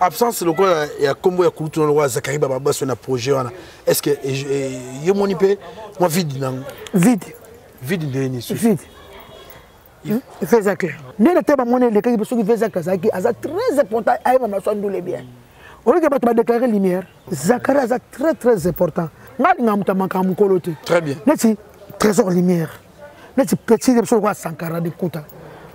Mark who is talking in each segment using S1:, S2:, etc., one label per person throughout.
S1: absence le quoi il y a combo ya kulutu le Zakari Baba sur un projet est-ce que y moni pe moi vide non
S2: vide
S1: vide
S2: il fait ça clair ne le teba monnaie le qui fait ça ça qui a très important à ma son doule bien on veut que tu déclarer lumière Zakari a très très important ngali ngamuta makamu kolote
S1: très bien
S2: neti trésor lumière neti petit de so quoi Sankara de kuta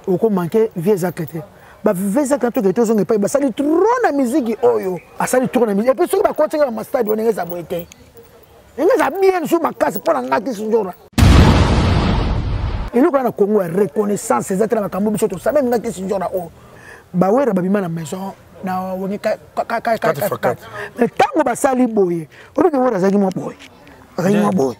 S2: au ko manquer vieux Zakari ba visa quand tu es zonge pa ba sali trop na musique oyo asali trop na musique et puis so ba continue na stade on ngeza boete ngeza bien sur ma case pour ngaki sinjora et nous quand on Congo reconnaissance c'est ça na kambo biso to sabe ngaki sinjora o ba wera ba bima na maison na woni ka mais tango ba sali boye o ke wera zaki mo boye azaki mo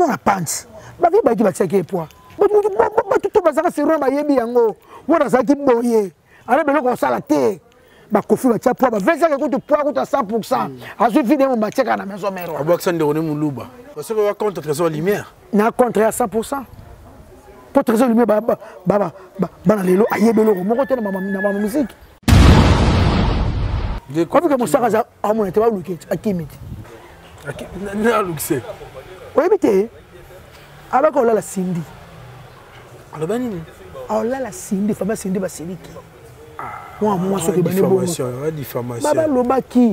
S2: na pants ba vi ba ki ba tseke poa ba tout bazaka sero ba yebi yango wona zaki boye ale beloko sala te ba kofi ba tia poa ba vesa ke kutu poa kutu 100% azu vide mo macheka na maison mero
S1: abaksa ndone muluba parce que va contre trésor lumière
S2: na contre à 100% pour trésor lumière ba na lelo ayebe loko moko te na mama musique ko que mo saka za amona te ba luki akimiti
S1: na luxe
S2: oyebite abako la Cindy
S1: alors ben
S2: oh là la Cindy fama Cindy ba seliki moi ce que bane bon
S1: diffamation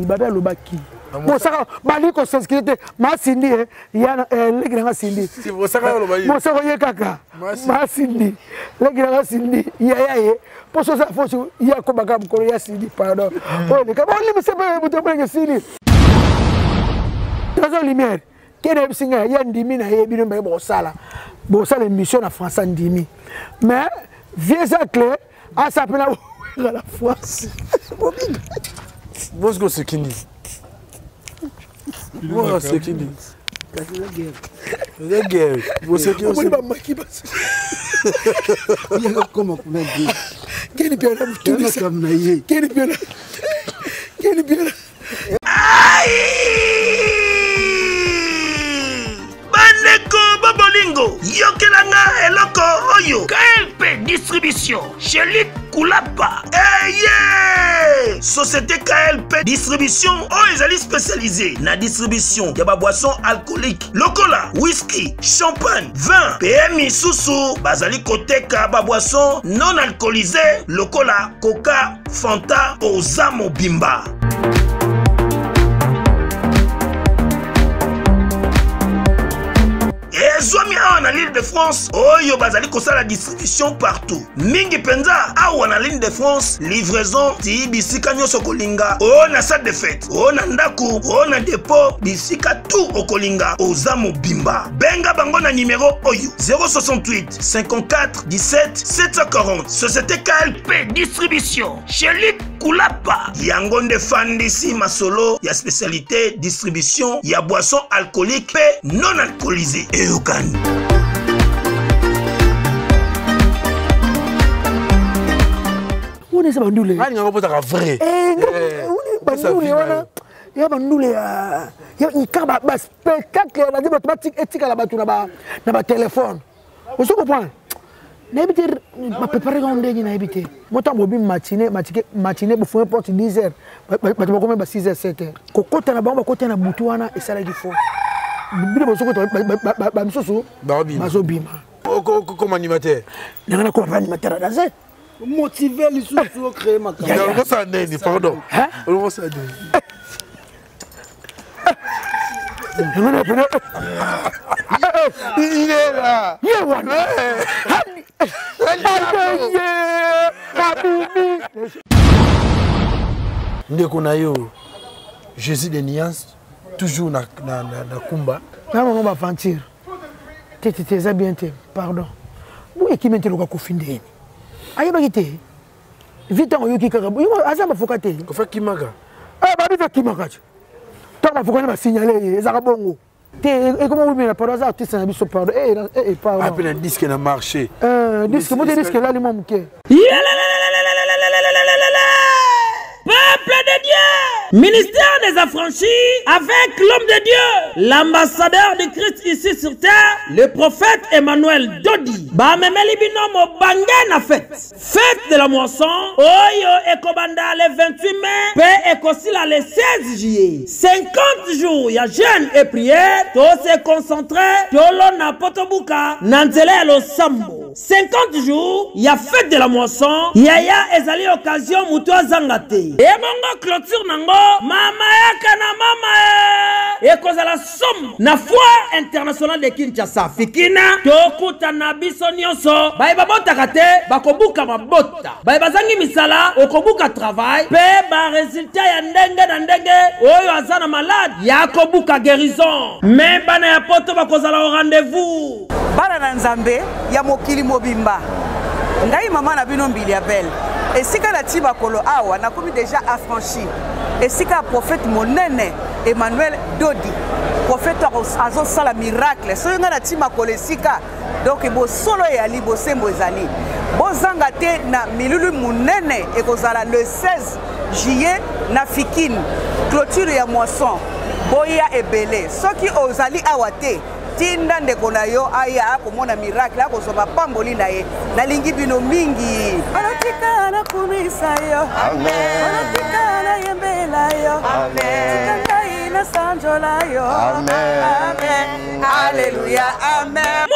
S2: baba lobaki mo saka bali ko sensibilité ma Cindy ya legranga Cindy
S1: si mo saka lobaki
S2: mo saka ye kaka ma Cindy legranga Cindy ya ye pour ça faut ya ko baka mkolo ya Cindy pardon oh le ka bon le se ba buto ba Cindy trésor lumière kene bisinga ya ndimi na ye bino ba sala émission na France ndimi mais vieux ça clé à s'appeler à la France
S1: Bosco c'est qui dit moi c'est qui dit la guerre vous c'est qui aussi
S3: il y a comment on a dit
S2: quel bien
S4: Bandeko Bobolingo, Yokelanga Eloko Oyo, KLP Distribution, chez Luc Koulapa. Yeah! Société KLP Distribution, ils spécialisée na distribution de boissons alcooliques, locola, whisky, champagne, vin, PMI Soussou, Bazali Koteka, boissons non alcoolisées, locola, coca, fanta, Ozamo Bimba. Zomi en l'île de France, Oyo Bazali kosa la distribution partout. Mingi Penza, en l'île de France, livraison ti bisika nyoso kolinga. O na salle de fête, o na ndaku, o na dépôt, bisika tout au kolinga, Ozamo Bimba. Benga bango na numéro Oyo 068 54 17 740. Société KLP Distribution, chez Luc Koulapa. Yangonde Fandisi Masolo, ya spécialité distribution, ya boisson alcoolique non alcoolisée. Et
S2: on est bandule
S1: ah nga pas vrai
S2: bandule wana ya bandule ya ikaba ba spectacle na automatique éthique la batu na ba téléphone on se comprend n'habiter ma préparer gonde ni n'habiter moto bobi matinée bu fond porte 10h ba comme ba 6h 7h kokota na ba kota na butu wana esala gifo bino bosoko ba misoso bazobima
S1: comme animateur
S2: nana ko animateur danser
S3: motiver les sous créer ma carrière
S1: on ça n'est pardon on ça il est là ndeko na yo Jésus de Nias toujours na kumba
S2: na on va aventure tete za bien te pardon bu ekimete loka kofindeni ayeba kite vita oyo kikaka bu aza mafoka te
S1: ko fa kimaka
S2: ba bi fa kimaka to mafoka na signaler ezaka bongo te et comment vous me pardon ça artiste na biso pardon pardon
S1: après un disque na marché
S2: disque mo disque là le mom ke
S4: Peuple de Dieu,
S5: Ministère des affranchis avec l'homme de Dieu, l'ambassadeur de Christ ici sur terre, le prophète Emmanuel Dodi. Bamemeli binomo bangé na fête. Fête de la moisson. Oyo ekobanda le 28 mai. Pe ekosila le 16 juillet. 50 jours, ya jeûne et prière. To se concentrer. Tolo na potobuka. Nanzele lo sambo. 50 jours, ya fête de la moisson. Yaya ezali occasion muto zangate. Et mongo clôture nango. Mama yaka na mama. Ekozala somme. Na foire internationale de Kinshasa. Fikina. Tokuta na biso nyonso. Baye babota te. Bakobuka mabota. Baye bazangi misala. Okobuka travail. Pe ba résultat ya ndenge na ndenge. Oyo azana malade. Ya kobuka guérison. Mais bana ya poto bakozala au rendez-vous.
S6: Bana na nzambe ya mokili mobimba. Ngai mama na bino mbili ya belle. Et si la tiba kolo awa na komi déjà affranchi. Et si ka prophète monene Emmanuel Dodi. Prophète azo sala miracle. So nga na tiba kolo sika. Donc bo solo ya li bo sembo ezali. Bo zanga te na milulu monene ekozala le 16 juillet na Fikine. Clôture ya moisson. Boya ebele. Soki ozali awa te. Tinda ndeko na yo aya komona miracle akosoba pamboli na ye nalingi bino mingi anatika na kumisa yo amen anatika na yembela yo amen ngai na sanjola yo amen amen haleluya amen.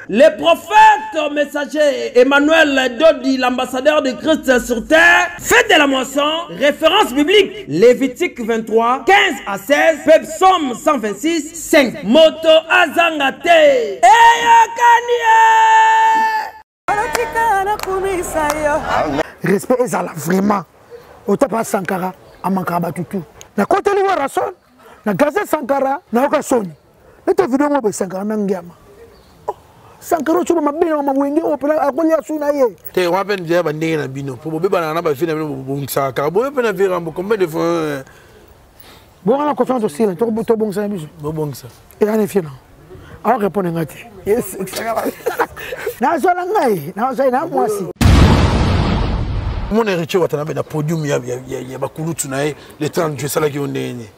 S5: Le prophète messager Emmanuel Dodi, l'ambassadeur de Christ sur terre, fête de la moisson, référence biblique, Lévitique 23, 15 à 16, Psaume 126, 5, Moto Azangate.
S2: Respect ezala vraiment. Otapa Sankara, Amankara Batutu. Na côté liwa rason, na gazette Sankara, na oka soni. Nete vidéo mo be Sankara nangiama. Sankara chuba mabino mawenge opela akolia suna ye.
S1: Te wapen dia bandenge na bino. Po bobe bana na ba fina bino bongsa ka. Bobe pe na virambo combien de fois
S2: bon on a confiance aussi là. To bongsa na biso.
S1: Bo bongsa.
S2: Et ane fina. Alors répondre ngati. Yes. Na zo la ngai, na zo na mwasi.
S1: Mon héritier watana be na podium ya bakulutu na ye le 30 juillet sala ki ondenye.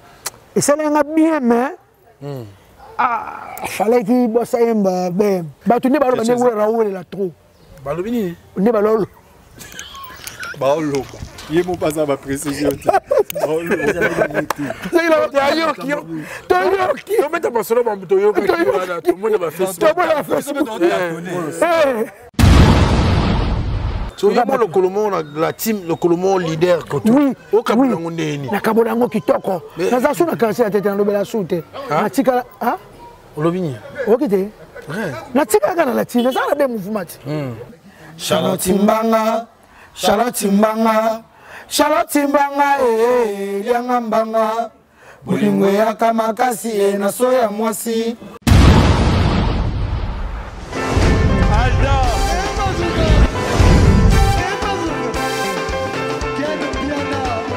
S2: Et ça là bien mais ah, fallait qu'il bosse un ben. Bah tu n'es pas là, mais où est Raoul là trop.
S1: Balobini.
S2: On est pas là.
S3: Baolo. Il est mon pas à ma précision. Baolo.
S1: Il a été ailleurs qui ont. Toyoki. On met ta personne dans le Toyoki. Tout le monde va faire ça. Tout le monde va faire ça. So yamo le Colomon la team le Colomon leader koto.
S2: Oui.
S1: O kabulango ndeni.
S2: Na kabulango kitoko. Na zasu na kansi ya tete na lobela sute. Na tika ah?
S1: Olobini.
S2: Okite. Na tika kana la tina za na be mouvement.
S7: Charlotte Mbanga. Charlotte Mbanga. Charlotte Mbanga lianga mbanga. Bolingo ya kamakasi na soya mwasi.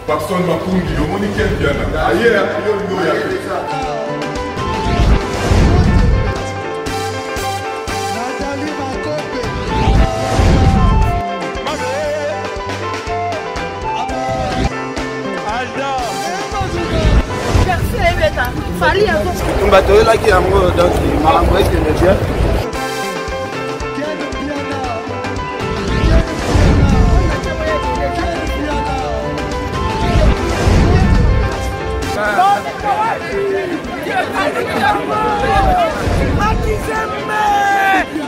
S8: Personne m'a pour dire, on est quel bien là. Ailleurs, il y a
S3: on va te là qui a moi donc il m'a envoyé que bien.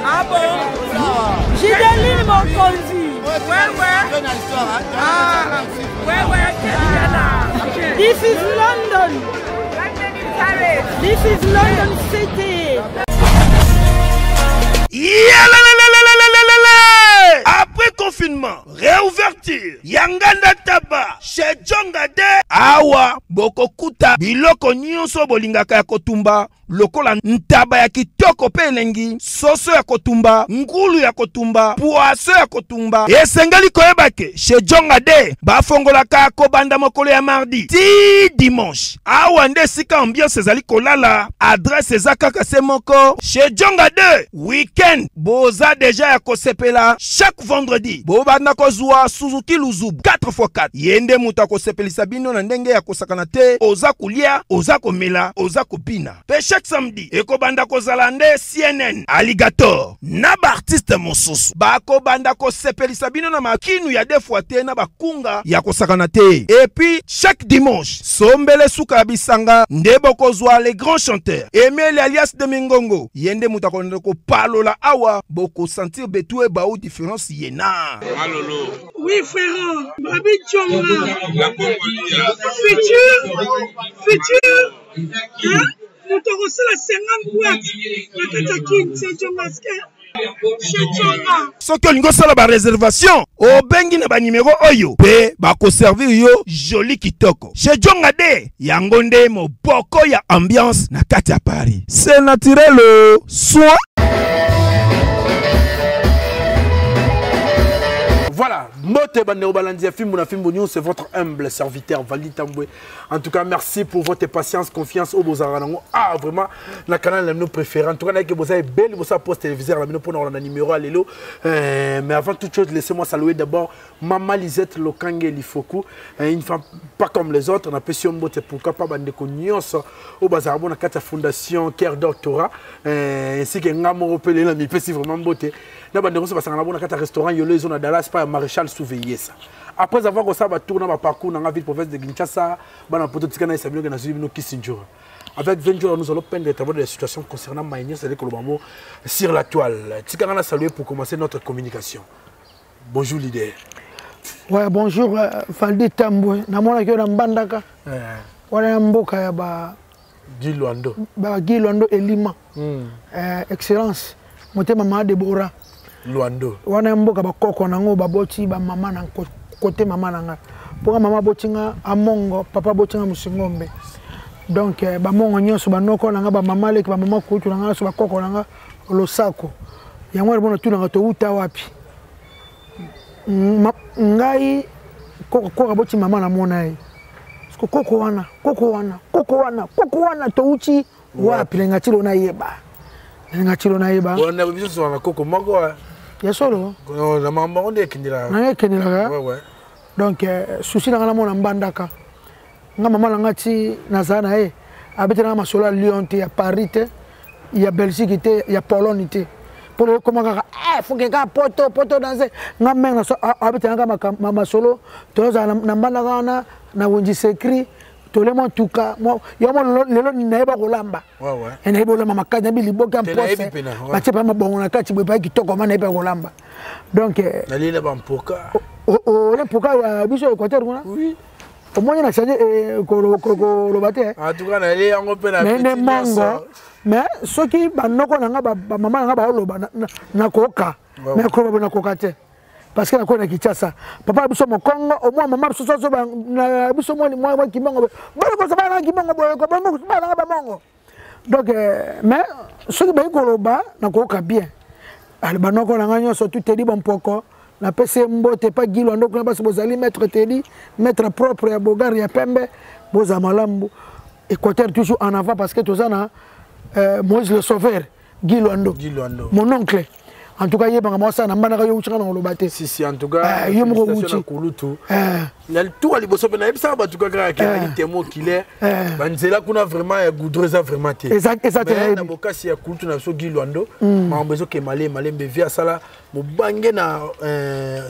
S6: Ah bon? Gideline mon conduit. Ouais. Ah, ouais. This is London. This is London City.
S4: Après confinement, réouverture, Yanganda Taba, chez Djongade, Awa, Bokokuta, Biloko Nyonso Bolingaka ya Kotumba, Lokola Ntaba ya Kitoko Pelengi, Soso ya Kotumba, Ngulu ya Kotumba, Poaso ya Kotumba, Esengali Koebake, chez Djongade, Bafongolaka Kobanda Mokolo ya mardi, ti dimanche, Awa nde sika ambiance ezali kolala, adresse ezakaka semoko, chez Djongade, weekend, Boza déjà ya Kosepela, chaque vendredi, Bobanda Kozua, awa Suzuki Luzubu 4x4 yende muta ko sepelisa bino na ndenge ya kosakana te oza kulia oza komela oza kopina pe chaque samedi eko banda ko zalande CNN Alligator na ba artiste mosusu bako banda ko sepelisa bino na makinu ya defwa te na bakunga ya kosakana te et puis chaque dimanche sombele suka bisanga ndebo ko zwa les grands chanteurs Emile alias de Mingongo yende muta ko ndeko palola awa boko sentir betou e ba ou différence yena.
S9: Alolo.
S10: Oui frère, Babi Tchonga.
S9: La Congolia.
S10: Futur. Hein? Nous te reçons la 50 boîtes. La Katakin, c'est Tchongaske.
S4: Soki olingo sala ba réservation o bengi na ba numéro oyo pe ba ko servir yo joli kitoko chez Djonga de yango nde moboko ya ambiance na kati ya Paris c'est naturel soin.
S1: Voilà, Mote Bandero Balandia Film News, c'est votre humble serviteur Valdi Tamboué. En tout cas, merci pour votre patience, confiance au Bozarango. Ah, vraiment, le canal nous préféré. En tout cas, vous avez belle, vous avez post téléviseur, pour nous un numéro à l'élo. Mais avant toute chose, laissez-moi saluer d'abord Maman Lisette Lokange Lifoku. Une femme pas comme les autres, on a péché Mote pourquoi pas Bandeko Nyos au Bazarabo, on a quatre fondations, Care Doctora, ainsi que Ngamo Pelé, mais c'est vraiment beauté. Nous avons un restaurant Yolo Zona Dallas par Maréchal Souveillé. Après avoir tourné ma parcours dans la ville province de Kinshasa, avec 20 jours, nous allons peindre des situations concernant Maïnia, c'est-à-dire que le bambou sur la toile. Tikana salué pour commencer notre communication. Bonjour leader.
S2: Ouais, bonjour Valdi Tamboué. Namona kyo na mbandaka. Wana mboka ya ba
S1: Guy Luando.
S2: Ba Guy Luando Elima. Excellence. Motema ma Deborah.
S1: Luando.
S2: Wana mboka bakoko nango baboti ba mama na côté mama nanga. Pour mama botinga amongo, papa botinga musingombe. Donc ba mongo nyonso banoko nanga ba mama leki ba mama kutu nanga so bakoko nanga losako. Yango bona tu nanga to uta wapi. Ngai koko boti mama na mona yi. Koko wana to uchi wapi lenga tilo na yeba. Lenga tilo na yeba.
S1: On a vu sur la koko moko.
S2: Ya solo.
S1: Na mama on est kindira.
S2: Na kindira.
S1: Ouais.
S2: Donc souci na mona mbandaka. Nga mama ngati nazana abete na masolo à Lyon te ya Paris te ya Belgique te ya Pologne te. Pour le comment faut que ga poto danser nga menga so abete nga mama solo to za na mbandaka na wonji secret to le mon tuka mo yomo lelo na eba kolamba
S1: ouais
S2: ena eba kolamba makanya bi liboka mpose ba tsepa mabongo na kati bwe pa kitoko mana eba kolamba donc
S1: na lile ba mpoka
S2: le mpoka ya biso Équateur kuna
S1: oui
S2: au moins na changer ko bate
S1: en tout cas na le yango pe na
S2: petit mango mais soki banoko nanga ba mama nanga ba oloba na koka mais ko ba na koka te parce que na ko na Kinshasa papa biso mo Congo au moins maman biso so na biso mo kimongo ba ko sa ba na kimongo boy ko ba mo ba na ba mongo donc mais soki ba ko loba na koka bien al banoko nanga nyoso tout te di bon poko na pese mbote pa Guy Luando kuna basi bozali maître tedi maître propre ya Bogar ya Pembe boza malambu Équateur toujours en avant parce que tozana Moïse le Sauveur Guy Luando mon oncle en tout cas yebanga moi ça na mbana yo uchanga na lobate
S1: si en tout cas yo mo uchi kulutu na tout ali boso na ebisa ba tuka ka ki temo kile banzela kuna vraiment goudreza vraiment te
S2: exact
S1: na bokasi ya kulutu na so Guy Luando mambezo ke malembe via sala mo bange na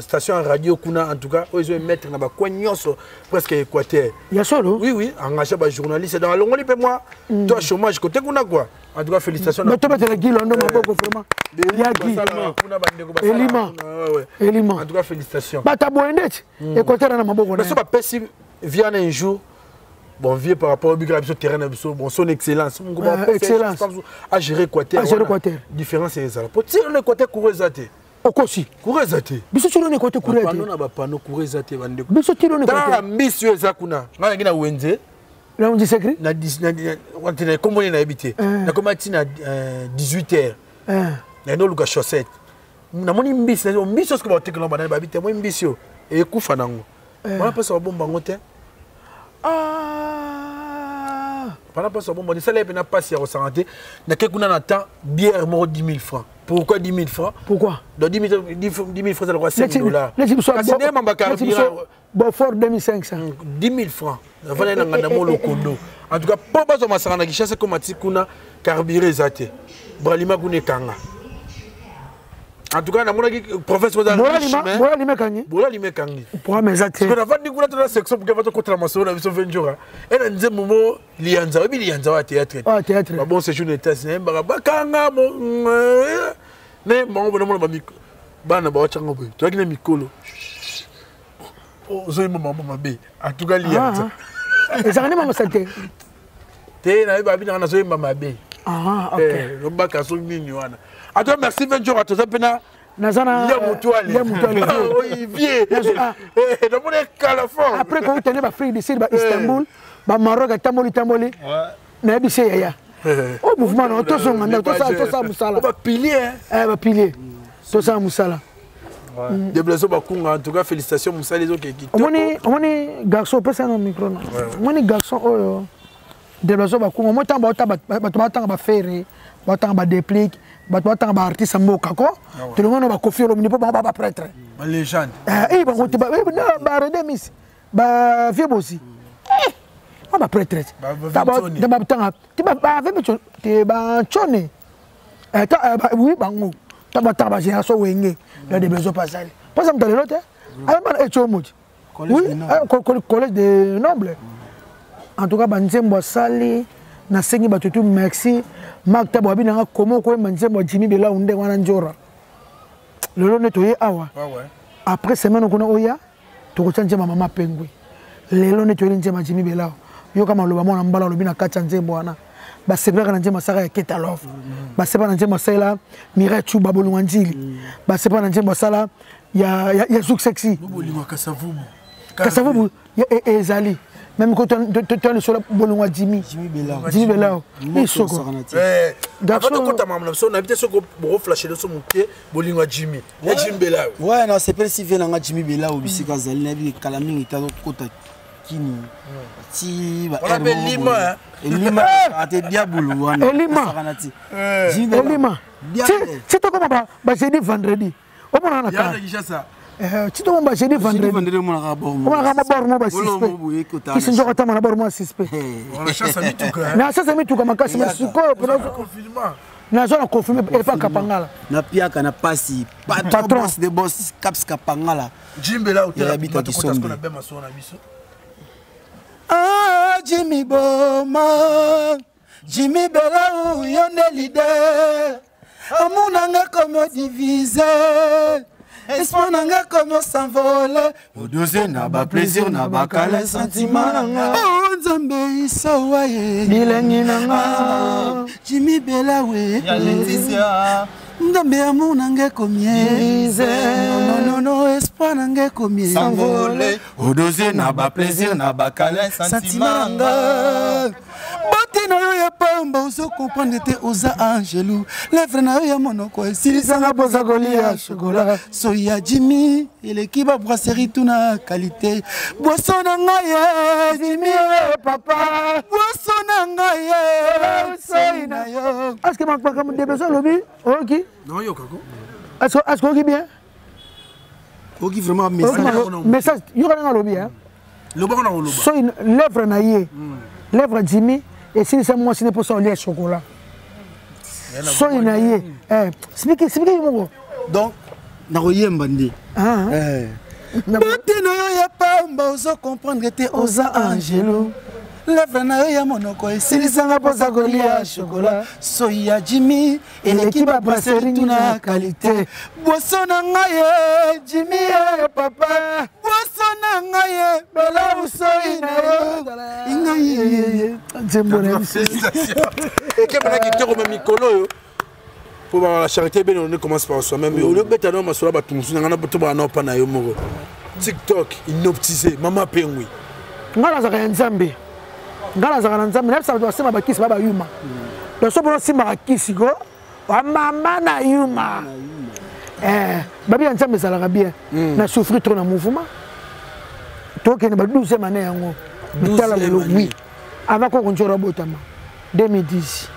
S1: station radio kuna en tout cas ozo mettre na ba kwenyoso presque Équateur
S2: ya solo
S1: oui engagé ba journaliste dans longoli pe moi toi chômage côté kuna quoi en tout cas félicitations
S2: mais toi la Guy Luando maboko vraiment ya Guy Elima
S1: en tout cas félicitations
S2: bata boendeti Équateur na maboko
S1: na so ba pesi vient un jour bon vieux par rapport au bigrapso terrain bon son excellence
S2: excellence
S1: à gérer Équateur différence c'est ça pour tirer le côté courezate
S2: okosi
S1: courezate
S2: biso tiro ne côté courezate
S1: pano na ba pano courezate bande
S2: biso tiro ne côté
S1: ta mbisi eza kuna ngana ngina wenze
S2: là on dit secret
S1: na 10 na comment na habité na comment tina 18h na no luka chaussette na moni mbisi na mbisi ce que ba tekela bana ba habité mo mbisi yo e kufa nango wana pesa bomba ngote Pendant que ça bon, ça les peine passer à ressentir. Na quelque na temps bière mort 10 000 francs. Pourquoi 10 000 francs?
S2: Pourquoi?
S1: Donc 10 000 francs, ça doit 5 $.
S2: Bon, fort 2500.
S1: 10 000 francs. En tout cas, pour pas que ça chasse comme Atikuna, carburé zate. Bralima Gune Kanga. En tout cas, le professeur de la Kangi.
S2: Pour mes athées.
S1: Parce que nous avons une section pour que contre la maçon, nous avons 20 jours. Et nous avons un moment, Lianza, oui, Lianza, au théâtre.
S2: Ah, théâtre.
S1: Bon, c'est une thèse. Kanga, mais bon, on va me dire, Bana, Bachanga, tu as gagné Mikolo. Oh, j'ai maman, bé. En tout cas, Lianza.
S2: Et ça, maman, ça t'est.
S1: T'es là, il va venir en assurer maman, bé.
S2: Ah, ok.
S1: Le bac à son mignon. À toi, merci 20 jours à toi, Pena.
S2: Nazana.
S1: Oui, vieux.
S2: Après, quand vous tenez ma fille d'ici, Istanbul, Maroc, Tamoli. Na bise ya. Au mouvement, on tous on a tout ça musala.
S1: On va pilier.
S2: Va pilier. Tout ça musala.
S1: Déblazo Bakunga, en tout cas, félicitations Moussa les autres qui.
S2: On est garçon, personne dans le micro. On est garçon, oh. Déblazo Bakunga, moi, tant ba faire, tant ba déplique. Tant ba artiste moka ko. Tout le monde va confier au niveau ba prêtre.
S1: Ba légende.
S2: Eh ba ko ba redemis. Ba vieux bossi. Ba prêtre. Ba tanga. Ti ba avec ti ba chone. Oui bango. Ta ba j'ai so wenge. Le besoin passer. Pas ça me donne l'autre. Ah ba e chomo. Oui, collège de noble. En tout cas ba nzembo sali na sengi ba tutu merci. Marc Tabo abina comment ko manzembo Jimmy Bela unde wana njora. Lelo netoye awa. Après semaine on oya to ko tshanje mama pengwe. Lelo netoye njema Jimmy Bela. Yo kama loba mona mbala lobina katsa nzembo wana. Ba sebra na njema saka ya Ketalov. Ba sebra na njema sala Mireille Chuba bolungwanjili. Ba sebra na njema sala ya Zouk Sexy.
S1: Bolingwa Kasavubu.
S2: Kasavubu ya ezali. Même quand tu es sur la Bolongwa Jimmy Bela. Il est soko.
S1: On habite sur le flash de son pied, Bolingwa Jimmy. Jimmy Bela.
S7: Ouais, non, c'est pas si fait dans Jimmy Bela ou Bissika Zalinabi, Kalaming, Italo Kota Kini. Si,
S1: on appelle Lima.
S7: Lima, à tes diaboulou.
S2: Lima. C'est toi comment j'ai dit vendredi. Au moins, on a ça. Tu dois me jeudi vendredi. On a rabord moi suspect. Qui sont encore à rabord moi suspect.
S1: On a chasse à mi tout cas.
S2: Na chasse à mi tout comme kasi masuko. Na zone confirmé et pas Kapangala.
S7: Na piaka na pasi. Patron de boss Caps Kapangala.
S1: Jimbela au terrain
S7: habite qui sont.
S2: Ah Jimmy Boma. Jimmy Bela ou yonde leader. Amunanga comme divisé. Espoir nanga comme s'envole. Au deuxième n'a pas plaisir n'a pas calé sentiment nanga. Oh Nzambe isawaye. Bilengi nanga. Jimmy Bela we.
S7: Ya Laetitia.
S2: Nzambe amour nanga combien. Non espoir nanga combien.
S7: S'envole. Au deuxième n'a pas plaisir n'a pas calé sentiment nanga.
S2: Bote na yo ya pamba oso comprendre te oza angelou. Lèvre na yo ya monoko esilisanga poza kolia chocolat. Soya Jimmy eleki ba brasserie tuna qualité. Boisson na ngai Jimmy papa. Boisson na ngai soy na yo. Est-ce que manque pas comme des besoins lobby? OK.
S1: Non yo kako.
S2: Est-ce qu'on dit bien?
S7: OK vraiment
S2: message yo kana lobby hein.
S1: Le bon na lobby.
S2: Soy lèvre na ye. Lèvre Jimmy et si c'est moi, c'est pour ça lait chocolat. Soy naïe. Expliquez moi.
S7: Donc, na royembandi.
S2: Bote na yo ya pamba ozo comprendre que oza angelo. Lèvre na yo ya monoko esilisanga poza kolia chocolat. Soya Jimmy et l'équipe a brasserie tuna qualité. Boisson na ngai Jimmy papa. Boisson na ngai Bela usoy na yo. Ingai Nzembona.
S1: Et que bana qui te remet Mikolo. Pour la charité ben on commence par soi-même. Au lieu beta no masola batumsu ngana boto ba no pa na yo moko. TikTok inoptisé mama pengwi.
S2: Ngala za Nzambe. Ngala za Nzambe na sababu wasema bakisi baba yuma. Doso bono sima bakisi go. Wa mama na yuma. Babi Nzambe sala bien. Na souffrir trop na mouvement. Toke na ba 12e année yango. Bitala lelo oui. Avant qu'on contrôle botama 2010.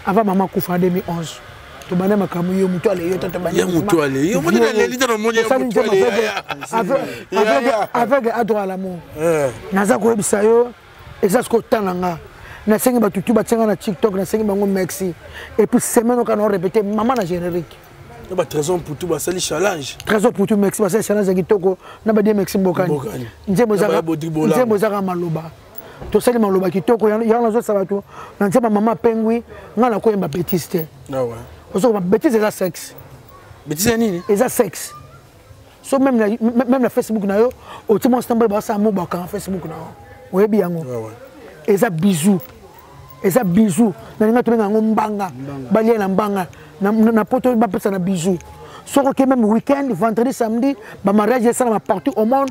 S2: Avant maman Koufa 2011. to bana makamu yo mutu ale yo to bana
S1: ya mutu ale yo moni na lelita na moni ya mutu ale
S2: avec adro à l'amour naza ko ebisa yo eza ko tananga na sengi ba tutu ba tsenga na TikTok na sengi bango Maxi et puis semaine on va répéter maman na générique
S1: ba trésor pour tout ba sali challenge
S2: trésor pour tout Maxi ba sali challenge kitoko na ba di Maxi mbokani nzembo zaka maloba to sali maloba kitoko ya na zo sabato na nzemba mama pengwi ngana ko yemba bêtise
S1: ah ouais
S2: ozo ba bêtise eza sexe
S1: bêtise nini
S2: eza sexe so même na Facebook na yo o timo stambe ba sa mo ba ka Facebook na yo oyebi yango
S1: ah ouais
S2: eza bisou na ninga tumenga ngombanga balia na mbanga na poto ba pesa na bisou soko que même week-end vendredi samedi ba mariage ça na partout au monde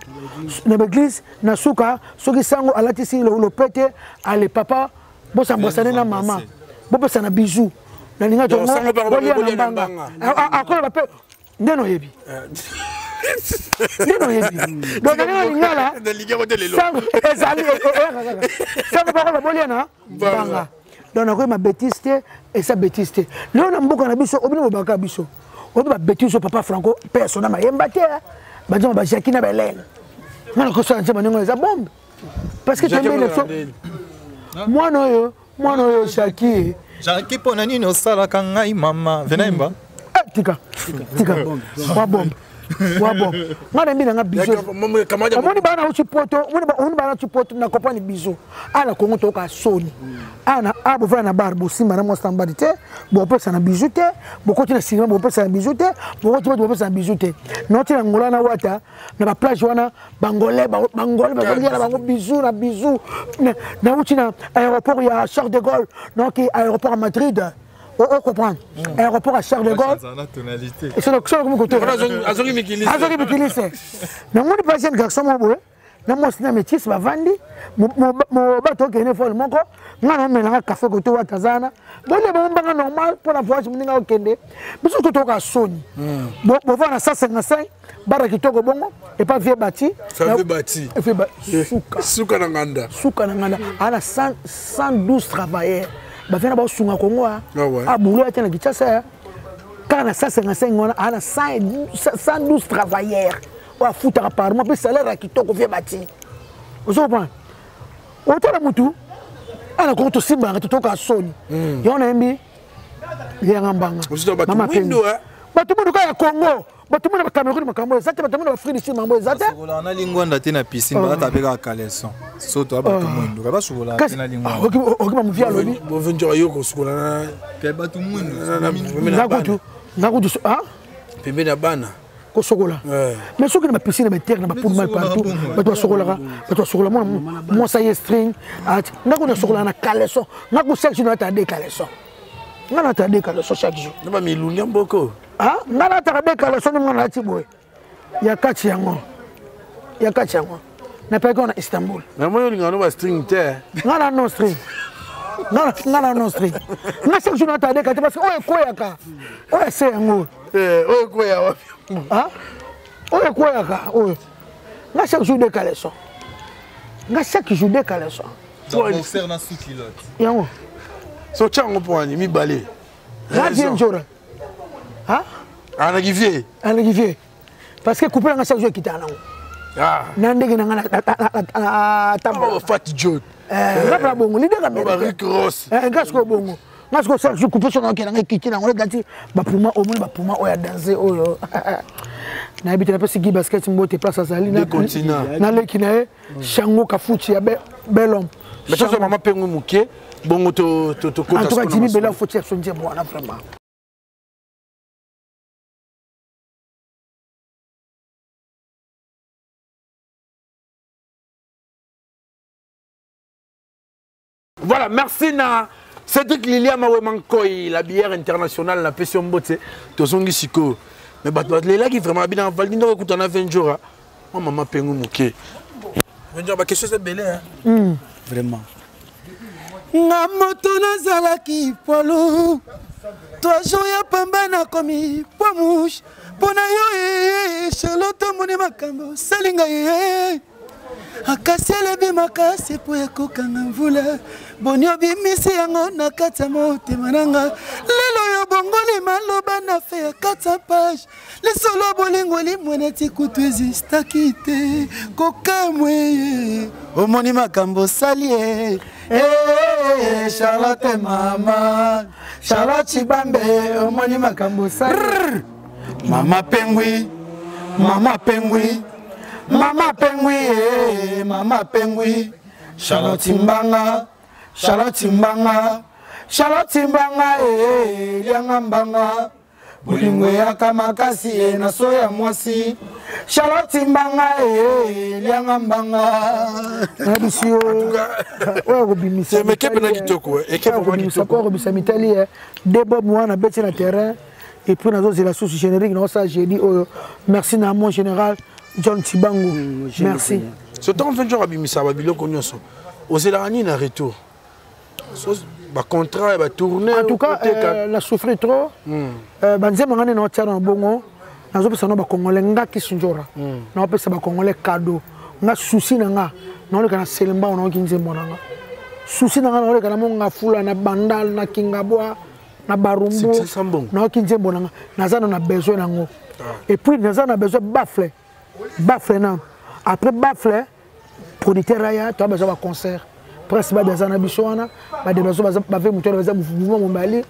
S2: na l'église na suka soki sango alati si le pete ale papa bosa mbosane na mama bo pesa na bisou na ninga to balia na mbanga akola ba pe ndeno yebi ndeno yebi donc na lingala
S1: na liga ko telelo
S2: ezali ça va pas balia na mbanga donc na ko ma bêtise et ça bêtise leo na mboka na biso obino baka biso obi ba bêtise papa Franco persona mayemba te ba jama ba Jackie na Belen ngana ko sa njema ningo za bombe parce que tu mets le son moi no yo Jackie
S9: pona nini osala ka ngai mama venaimba
S2: tika wa bombe ngana mbi na biso omoni bana uchipoto omoni bana uchipoto na kopani biso ala kongo to ka soni ana abo vana barbo simba na mo stambadi te bo pesa na biso te bo koti na sinema bo pesa na biso te bo koti bo pesa na biso te noti na ngola na wata na ba plage wana bangole bazolia na bango biso na biso na uchi na aéroport ya Charles de Gaulle donc aéroport à Madrid. On comprend. Aéroport à Charles de Gaulle. Et c'est le comme côté.
S1: Azori Mikilise.
S2: Na mon patient garçon mo boye. Na mo sina métis ba vandi. Mo bato ke ne fol moko. Ngana mena café côté wa Tazana. Bole ba mbanga normal pour la voyage mninga okende. Biso to ka soni. Bo va na 155 bara kitoko bongo et pas vieux bâti.
S1: Ça vieux bâti. Suka na nganda.
S2: Ana 112 travailleurs. Ba fena ba sunga Kongo a boulot à na Kinshasa kana 155 ngona ana 112 travailleurs wa futa par mois puis salaire à kitoko vie bâti ozo pas otala mutu ana ko to simba nga to ka soni yona embi yanga mbanga mama pendo batu mudu ka ya Kongo batu mudu ba Cameroun makambo zate batu mudu ba Afrique du Sud mambo zate
S9: sokola na lingwanda te na piscine ba tapeka kaleson soto batu mudu ba sokola na lingwanda
S2: okima muvia lobi
S1: bo venjo yo ko sokola na
S9: ke batu mudu
S2: ngakutu
S1: pembe na bana
S2: ko sokola mais soki na piscine ba terre na ba poule mal partout batu sokola moi ça y est string ngakutu sokola na kaleson ngakutu chaque jour na ta de kaleson ngana ta de kaleson chaque jour
S1: na ba milungi mboko
S2: ngana ta de kaleson ngana ti boy ya kati yango na pa ko na Istanbul
S1: na moyo ngano ba string te
S2: ngana no string nga chaque jour na ta de kaleson parce que oye koyaka oye se yango
S1: oye koya wapi
S2: oye koyaka oye nga chaque jour de kaleson
S9: pour faire na sous pilote
S2: yango
S1: so chango poani mi balé
S2: la bien jora
S1: ana givie
S2: parce que couper nga chaque jour kitana na ndenge na
S1: tambo fat jod
S2: ngapla bongo lide ka
S1: ba Rick Ross
S2: ngasko bongo ngasko chaque jour couper son okela nga kitina ngole dati ba puma o moni ba puma o ya danser oyo na habite na pesi basket mbote place azali na leki na shango kafuchi ya belom
S1: mais ça maman pengu muke bongo to kota
S2: en tout cas Jimmy Bella faut chercher son diable vraiment.
S1: Voilà, merci na Cédric Lilia Mawemankoy, la bière internationale, la pression botte, Tozongi Siko. Mais les là qui vraiment bien en Valdi, nous écoutons à 20 jours. Moi, maman pengu muke. 20 jours, quelque chose de belle, hein?
S7: Vraiment. Nga moto nazalaki polo 3 jours ya pamba na komi pomouche pona yo Charlotte moni makambo salinga akasiala ebimaka se mpo ekokanga mvula boni obimisi yango na kati ya motema nanga lelo oyo bongoli maloba na fe ya 400 page lisolo bolingo limwene ti kutu ezistaki te kokamwe omoni makambo osali ye Charlotte mama Charlotte Chibambe omoni makambo osali mama pengwi mama pengwi mama pengwi mama pengwi Charlotte Mbanga Charlotte Mbanga Charlotte Mbanga lianga mbanga bolingo yaka makasi na soya mwasi Charlotte Mbanga lianga mbanga
S2: Nabisio oyo kobimisa
S1: mekepe na kitoko ekepe na kitoko
S2: kobimisa mitali debo mwana beti na terrain et puis nazo la source générique non ça j'ai dit merci na mon général John Tibango merci
S1: ce temps 20 jours abimisa babiloko nyonso ozela ni na retour ba contrat ba tourner
S2: en tout cas la souffrir trop banze mangane na tia na bongo nazo pesa no ba congolais ngaki sunjora na pesa ba congolais cadeau nga souci na nga na ole kana selemba na okinze monanga souci na nga na ole kana monga fula na bandal na kingabwa na barumbu na okinze monanga nazana na besoin nango et puis nazana na besoin bafle na après bafle producteur aya to besoin ba concert presque ba bezana biswana ba de besoin ba ve muto ba mouvement mombali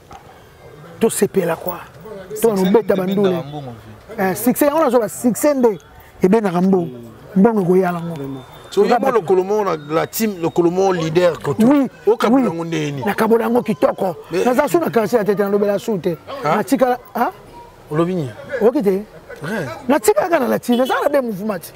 S2: to sepela quoi to no beta bandule succès on a zo ba succès nde e be na rambo mbongo go yala ngo
S1: so yabo le colomo la team le colomo leader ko to o kabula ngone ni
S2: na kabula ngo kitoko na za suna kansi atete na lobela sute na tika ha
S1: olobinya
S2: okite na tika kana la team za na be mouvement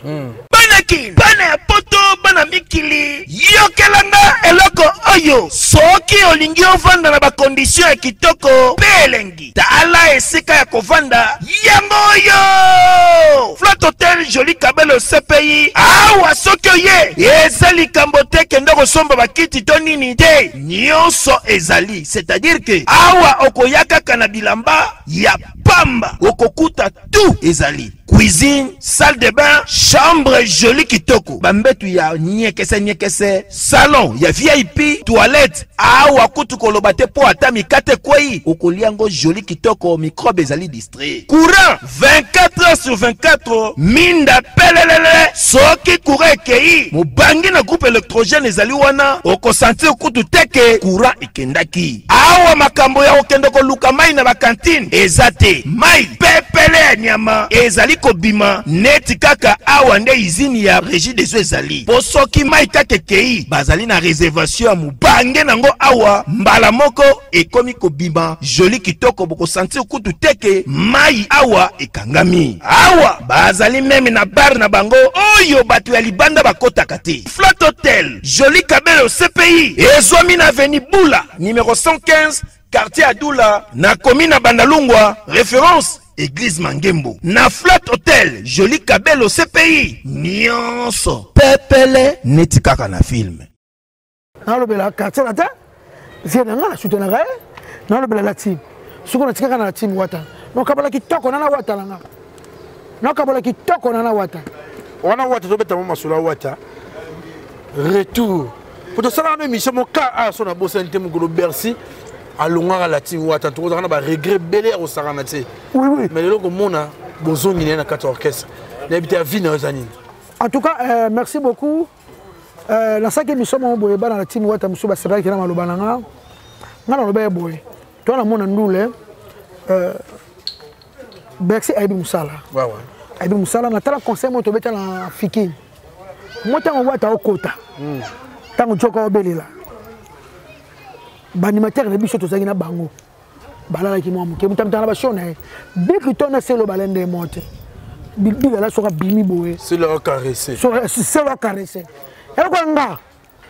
S4: banaki bana ya poto bana mikili yokelanga eloko oyo soki olingi ovanda na bakondition ya kitoko pelengi tala esika ya kovanda yango oyo Flat Hotel Joli Kabelo CPI awa soki oye eza likambo te kende kosomba bakiti to nini te nyonso ezali c'est-à-dire que awa okoyaka kana bilamba ya pamba okokuta tout ezali cuisine, salle de bain, chambre jolie kitoko. Bambetu ya nyekese, salon ya VIP, toilette. Awa kutu kolobate po atami kate kwei. Okoliango jolie kitoko, microbe ezali distrait. Courant 24h/24. Minda pelelele. Soki courant ekei. Mobangi na groupe électrogène ezali wana. Oko sentir kutu teke. Courant ekendaki. Awa makambo ya okendoko luka mai na bakantine. Ezate. Mai pepele nyama. Ezali kobima neti kaka awa nde izini ya régie des eaux ezali po soki mai kaka kei bazali na réservation ya mubange nango awa mbala moko ekomi kobima joli kitoko boko sentir kutu teke mai awa ekangami awa bazali meme na bar na bango oyo bato ya libanda bakotaka te Flat Hotel Joli Kabelo CPI ezwami na avenue Bula numéro 115 quartier Adoula na commune Bandalungwa référence Église Mangembo. Na Flat Hotel, Joli Kabelo CPI. Nyonso. Pepele neti kaka na film.
S2: Na lobela quartier la ta. Zena nga soutenir na lobela la team. Suko na tikaka na team wata. No kabala kitoko na wata langa. No kabala kitoko na wata.
S1: Wana wata to beta mama sula wata. Retour. Pour ça la mission mon cas a son abossa ntemu golo Bercy. Alonga la team wata to na ba regret belé au saranate.
S2: Oui.
S1: Mais le logo mona bozongi na 4 orchestre. N'habite à vie na zanine.
S2: En tout cas, merci beaucoup. La cinquième émission mon boye ba na la team wata musuba sera ki na maloba nanga. Ngana loba boye. To na mona ndule Bercy Aibi Musala.
S1: Ouais.
S2: Aibi Musala na tala conseil mo to beta na fiki. Mota on wata okota. Tango joka obelela. Banimateur de biso to zangina bango. Balala ki mo amuke mutamtana ba shona. Biki to na selo balende mote. Bibi la soka bimi boye.
S1: C'est leur caresser.
S2: C'est leur caresser. Et quoi nga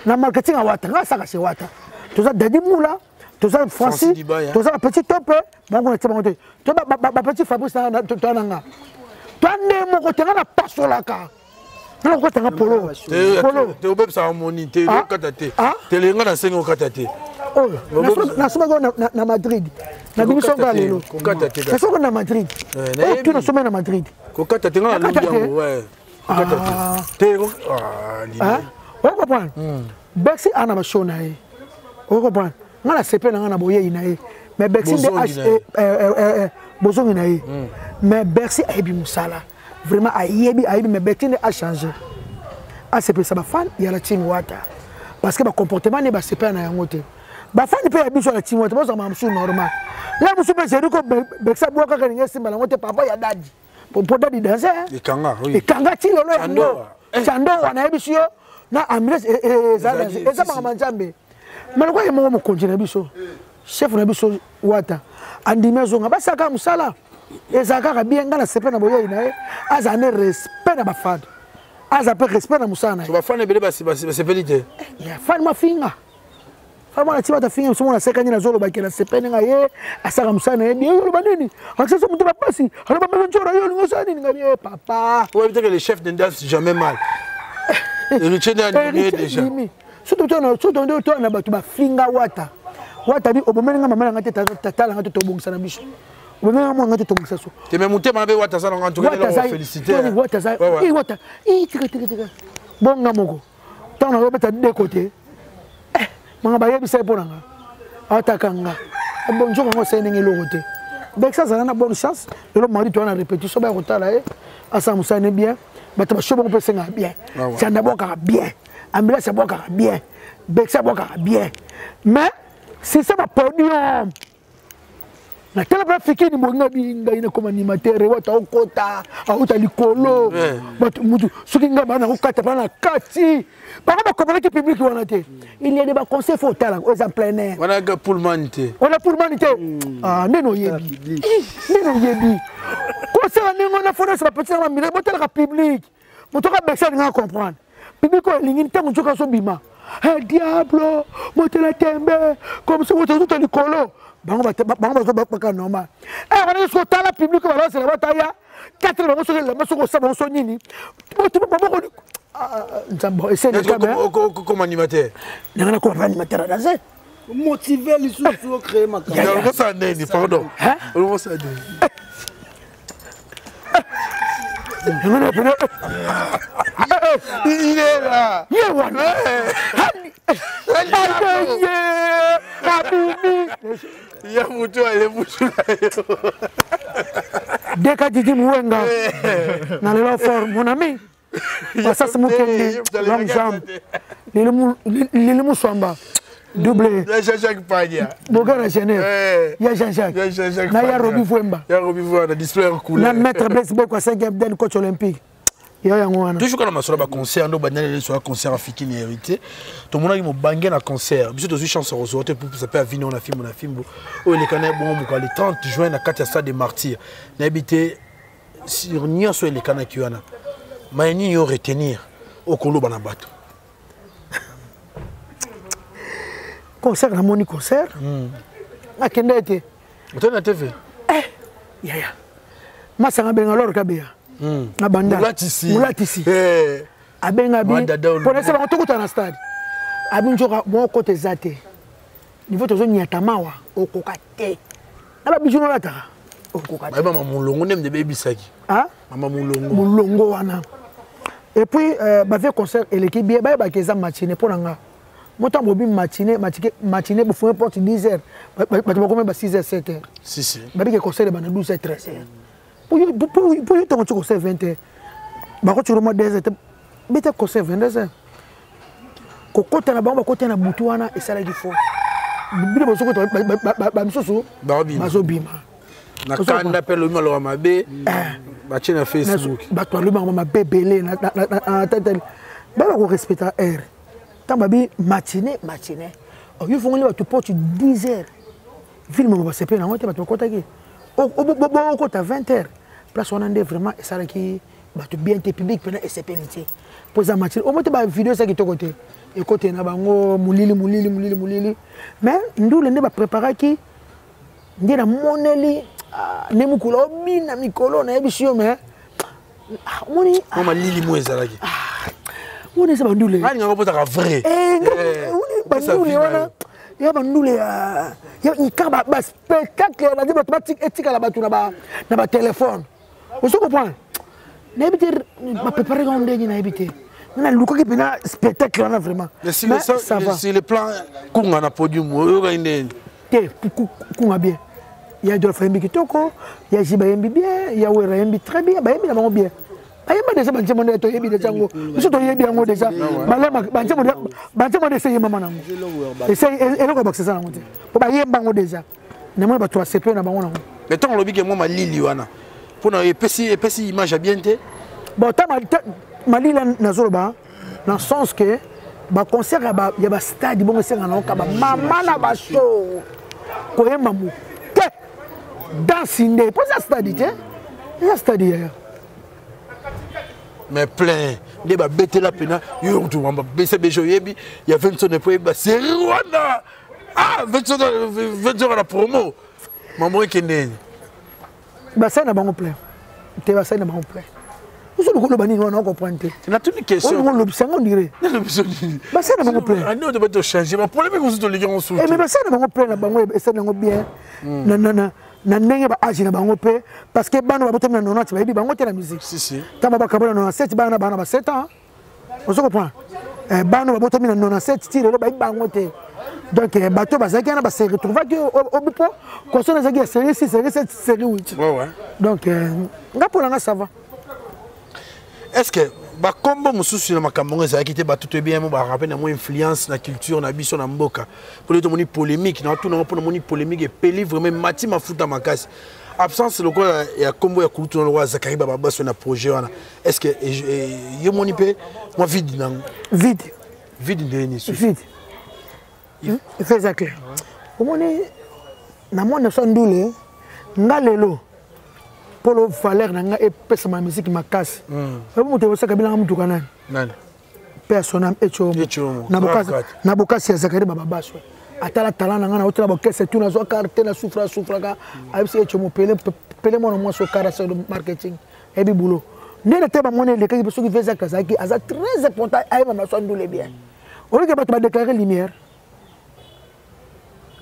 S2: na marketing a wata, nga saka se wata. To za Dadi Moula, to za Francis, to za petit top, bango na tsabango. To ba petit Fabrice na to nga. To ande mo ko tenga na pasolaka. Na ko tenga polo.
S1: Te obeb sa harmonie, te katate. Te lenga na sengo katate.
S2: Oh, na soma na Madrid. Na biso galelo. Na soma na Madrid. Tu na soma na Madrid.
S1: Ko katate nga na ouais.
S2: Vous comprenez? Bexi a un show. Vous comprenez? On a CP dans un aboyé. Mais Bexi a besoin de mais Bexi a eu Moussala. Vraiment, mais Bexi a changé. Ah, c'est ça, fan, il y a la team Wata. Parce que le comportement n'est pas CP dans un côté. La fan peut être sur la team Wata, ça m'a normal. Là, je suis pas sûr que Bexi a beaucoup de gens qui sont papa, il y a Daddy. Pour Daddy danser. Et Kanga, oui. Et Kanga, tu l'as Chando, on a eu na amres eza mama nzambe maloko ye mo konjina biso chef na biso Wata andime zonga basaka musala ezaka ka bien ngala sepe na boyo ina aza ne respect na bafado aza pe respect na musana
S1: so bafane bele basepelite
S2: ya fan mafinga fama na tiba ta finga somo na sekanya na zolo bakela sepe nga ye asaka musana ye bien yolo banini akisa mutu bapasi ala ba njora yolo ngosani ngani papa
S1: ouais peut-être que les chefs ne dansent jamais mal. Le chien est déjà.
S2: Surtout on a battu finga Wata. Wata dit obomenga mama ngate tatala ngate to bongisa na biso. Obomenga mo ngate to bongisa so.
S1: Te me monter ma be Wata ça on tout les féliciter.
S2: Wata ça. Wata. Tika. Bonga moko. Tant on va de côté. Manga ba yebisa ponanga. Atakanga. Bonjour ngo senenge lokote. Donc ça na bonne chance. Le mari toi na répétition ba kotala asa musane bien. Bato ba shobo ko senga bien. Chanda boka bien. Ambulance boka bien. Bexa boka bien. Mais si ça va podium. Na tela ba fikini monga binga ina comme animateur Wata okota, auta likolo. Bato mutu sukinga bana okata bana kati. Ba ba communauté publique wana te. Il y a des conseils faut talent aux en plein air.
S1: On a pour l'humanité.
S2: On a pour l'humanité. Ah, neno yebi. Neno yebi. Conseil on a fondé sur la petite mamie, le public. Mon toka Bexa n'a comprendre. Public ko lingi tango joka so bima. Eh diablo, motela tembe, comme ça vous tout likolo. Bango ba normal. Eh on est sur la public ba c'est la bataya. 4 bango sur le maso ko sa bango so nini. Nzambo essayer de
S1: comme animateur.
S2: N'ana ko animateur danser.
S3: Motiver les sous créer ma carrière.
S1: On va ça neni pardon. On va ça neni. Il est là. Il y a Moutou, elle est Moutou.
S2: Dès que tu dis Mouenga, dans le fort, mon ami, ça c'est mon long jambe. L'île Moussamba. Doublé.
S1: Il y a Jean-Jacques Pagna.
S2: Bogara Genève. Il y a Jean-Jacques.
S1: Il y a Jean-Jacques.
S2: Il y a Roby Fouemba.
S1: Il y a Roby Fouemba, display en couleur.
S2: Il y a Maître Blaise Boko, 5e den coach olympique. Il y a un
S1: toujours quand on a sur un concert, on a un concert africain hérité. Tout le monde a un bangé un concert. Bien sûr, aussi chance aux autres pour ça peut venir on a film. Oh les canets bon le 30 juin à 4 stade des martyrs. N'habité sur Nyon sur les canets qui en a. Mais ni yo retenir au Kolo Banabato.
S2: Concert na moni concert. Akende été.
S1: On a TV.
S2: Ya. Masanga benga lor kabea. Na banda. Mulatisi. Abenga bi. Pour ça on tokuta na stade. Abinjoka mo côté zate. Niveau tozo nyatamawa okokate. Na ba bijuno lataka. Okokate.
S1: Maman mulongo nem de baby saki.
S2: Ah?
S1: Maman mulongo.
S2: Mulongo wana. Et puis ba fait concert et l'équipe bien ba keza matinée pour nga. Moto bobi matinée bu fou porte 10h. Ba combien ba 6h 7h.
S1: Si.
S2: Ba bi concert ba na 12h 13h. Pour you ton concert 20h. Ba ko turo mo 10h. Bete concert 22h. Ko kota na ba kota na butu wana esala gifo. Bile bo soko ba misoso. Ba bima.
S1: Na kanda pe lo malo mabe. Ba tina Facebook.
S2: Ba to lo mabe belé na tête. Ba ko respecter air. Tant babi matinée. Oh you font le tu porte 10h. Film va se payer na moto ba to kota ki. O kota 20h. Place on ande vraiment esala ki ba to bien te public pena SPNT. Posa matinée. O moto ba vidéo ça qui to côté. Et côté na bango mulili. Mais ndule ne ba préparer ki ndira moneli nemukula obina mikolo na ebisio me moni
S1: mama lili mwezalaki
S2: moni se bandule
S1: ani ngako potaka vrai
S2: moni bandule wana ya bandule ya ikaba ba spectacle na diba automatique etika la batu na ba téléphone. Vous comprenez? n'habite ma préparer on est n'habite na luka qui pena spectacle là vraiment
S1: mais si le plan kunga na podium yo ga inde
S2: te kunga bien il y a de Fembi Kitoko il y a Jibayembi bien il y a Werembi très bien Bayembi na bango bien Bayembi déjà banche monde to yebi déjà ngo biso to yebi ngo déjà malama banche monde essayer mama nango essayer eloko boxe ça nango te po Bayemba ngo déjà na moi ba to CP na bango nango
S1: mais tant lobi ke moi malili wana pour na epesi image bien te
S2: bon ta malila nazoloba dans le sens que ba concert ya ba stade bongo senga na ka ba mama na ba show ko yemba mu te dansinde pour ça stade te ça stade
S1: mais plein de ba bete la pena yo tu ba bese bejo yebi ya 20 ne po ba série Rwanda ah 20 la promo maman kende
S2: ba ça na bango plein te ba ça na bango plein vous le bani on comprend te
S1: c'est la toute question
S2: on l'observe on dirait ba ça na bango plein
S1: ah non de pas changer mais problème que vous les gens sous
S2: mais ba ça na bango plein na bango ça na bango bien na ndenge ba agi na bango pe parce que bana ba botamina 90 ba yebi bango te na musique
S1: si
S2: tama ba kabona 97 bana ba 7 ans on se comprend bana ba botamina 97 tire ba yebi bango te donc bato bazaki na ba se retrouver que au bipo console zaki série 6 série 7 série 8
S1: ouais
S2: donc ngapo nga ça va
S1: est-ce que ba kombo mususu na makambo ezaki te bato te bien mo ba rappeler na mo influence na culture na biso na mboka pour les moni polémique na tout na pour moni polémique et peli vraiment mati mafuta makasi absence le quoi ya kombo ya kulutu na Zakari Baba sur na projet wana est-ce que yo moni pe moi vide nango vide ndeni su
S2: vide il fait ça clair au moni na mo na sondule ngalelo polo valeur na nga e pesa ma musique makasi mutu osaka bila mutu kanani
S1: nani
S2: personnel echo na bokasi ya Zakari Baba baso atala talana nga na otela bokese tu na zo carte na souffra ka abisi echo mo pele mo mo so kara so marketing e bi boulot ndene te ba mone le kaki beso ki veza kazaki aza très important ay ma so ndule bien on que bato ba déclarer lumière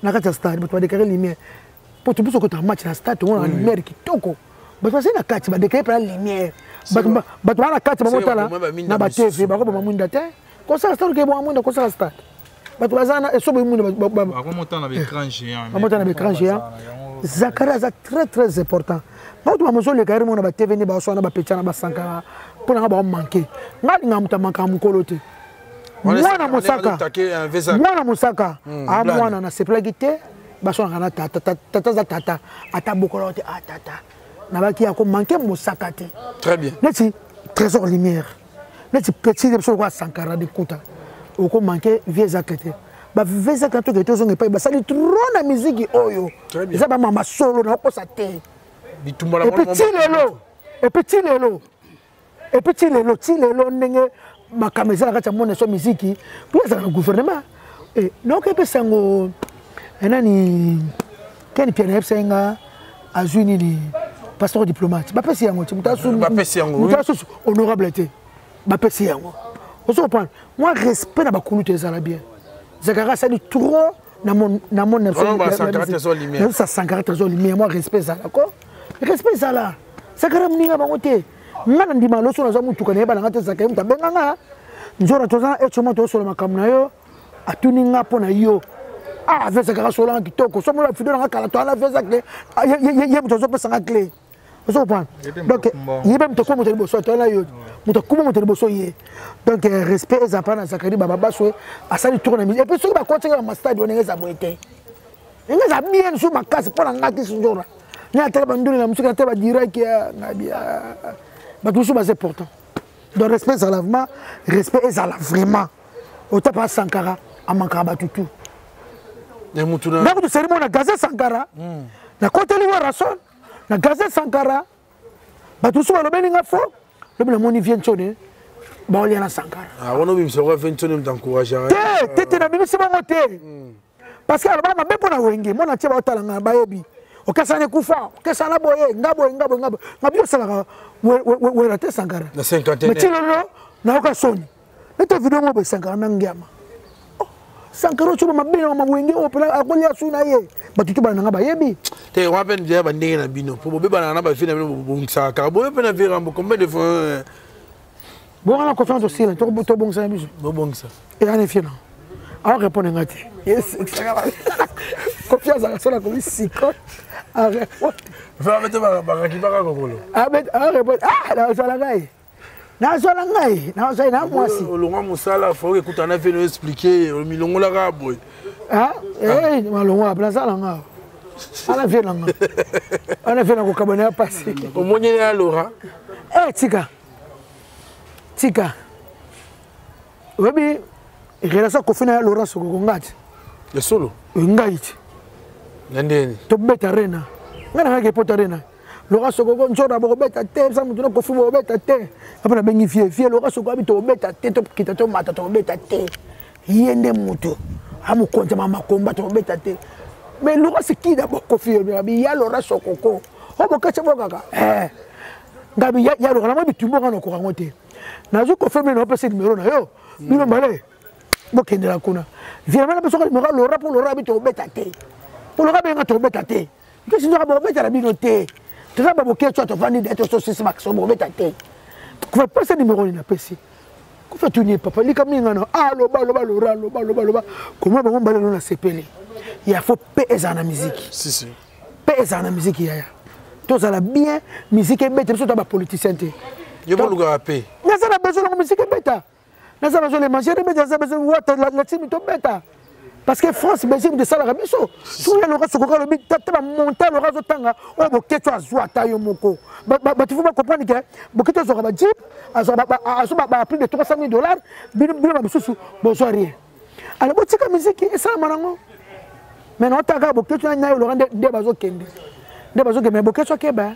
S2: na kata stade bato ba déclarer lumière pour tout ce que tu match na stade on a lumière qui toko bato c'est na kati ba déclarer par lumière bato na kati ba motala na ba TV ba ko ba munda te ko ça stade ke bo munda ko ça stade bato bazana et so ba munda ba
S9: ko motana na écran géant
S2: ba motana na écran géant Zakari est très important bato ba mozo le kari mo na ba TV ni ba so na ba pecha na ba sankara pour na ba manquer ngadi ngamuta manka mukolo te mwana musaka amwana na seplagite baso na tata ata bokolo te atata na baki ya ko manquer musaka te
S1: très bien
S2: neti trésor lumière neti petit de quoi sankara de kuta o ko manquer vieux zakete ba vieux zakete que tozonge pa ba sali trop na musique oyo ça ba mama solo na ko sa te
S1: bitumba
S2: et petit lelo ndenge makameza kati mona so musique pour ça le gouvernement et donc epesango enani ken piano epenga azuni ni pasteur diplomate ba pesi yango mutasu honorable te ba pesi yango on se comprend moi respect na ba kulutu ezala bien Zakari ça dit trop na mon ça 140 trésor lumière moi respect ça d'accord respect ça là Zakari mninga bango te ngana ndima loso na zamu tukane ba ngate Zakari mtabenga nga njora tozana echomo to solo makamna yo atuni nga pona yo ah vesa ka solo nga kitoko so mo la fidela nga kala to ala vesa clé ye mtozo pesa nga clé so pan donc yebe mtoko mo telibo so to la yo mtoko mo telibo so ye donc respect ezapana Zakari Baba baso asali tourner et puis so ba continue na stade on ngeza boete ngeza bien so makasi pona nga kisonjora ni atela banduli na musika atela direct ya ngabia ba tout ça c'est important. Donc respect ça lavement, respect ça vraiment. Au top à Sankara, à Mankaba tout.
S1: Et Moutouna.
S2: Donc de cérémonie na gazé Sankara. Na côté lui rason, na gazé Sankara. Ba tout ça le beninga fo, le moni vient sonner. Ba oli na Sankara.
S1: Ah on obim se revient sonner t'encourager.
S2: Té na bimisi ba moté. Parce que alba mabe pona wenge, mona tia ba otala ba yebi. Okasane kufa, okasana boye, ngabo. Ngabio sala we rate Sankara.
S1: Na 50 ans.
S2: Mais tu le na okasoni. Neto vidéo mo be Sankara na ngiama. Sankara tu ma bino ma wenge o pela akolia suna ye batutu bana nga ba yebi
S1: te wa pen dia ba ndenge na bino po bobe bana na ba fina bino bongisa ka bobe pe na vira mbo combien de fois
S2: bon la confiance aussi là to bongisa biso
S1: bo bongisa
S2: et en effet non alors répondre ngati yes confiance à la comme siko ah
S1: va mettre ba ki ba kokolo
S2: ah répondre ah la sala ngai na sala ngai na sala na mwasi
S1: olonga musala faut écouter na venu expliquer o milongo la ka boy
S2: ah eh malongo apla sala nga ala vient nga ana vient ko kabona passer
S1: o monye ya Laura
S2: eh tika webi relation ko fina Laura soko ngati
S1: ya solo
S2: ngati
S1: ndeni
S2: to beta rena ngana ke pota rena Laura soko ko njora bo beta te sa mutu ko fumo beta te apana bengi fie Laura soko abi to beta te to kita to mata to beta te yende mutu amu konja mama komba to beta te mais Laura c'est qui d'abord ko fie abi ya Laura soko ko ho kacha boka ngabi ya Laura mo bitumbo kana ko ngote nazo ko feme no pese numéro na yo bino male bo kendela kuna vraiment la personne numéro Laura pour Laura abi to beta te pour Laura benga to beta te que si nous avons beta la binoté tu vas pas que tu as vendu d'être sur 6 max on beta te ko fa pese numéro ni na pese ko fa tourner papa li comme ngana ah loba Laura comment ba ngomba na sepele il faut payer na musique
S1: si
S2: payer na musique ya tout ça la bien musique et beta surtout ba politicien te
S1: yo bon lugar payer
S2: na ça la besoin de musique beta na ça besoin de manger beta ça besoin la team to beta parce que France besoin de ça la biso sur le reste ko le bit tata monter le reste tanga o bo keto azwa ta yo moko ba tu faut pas comprendre que bo keto zo ba jeep ba plus de $300,000 bino ba biso bo zo rien alors bo tika musique et ça manango mais non ta ga bo keto na yo le rende de bazo kende de bazo ke mais bo keto ke ba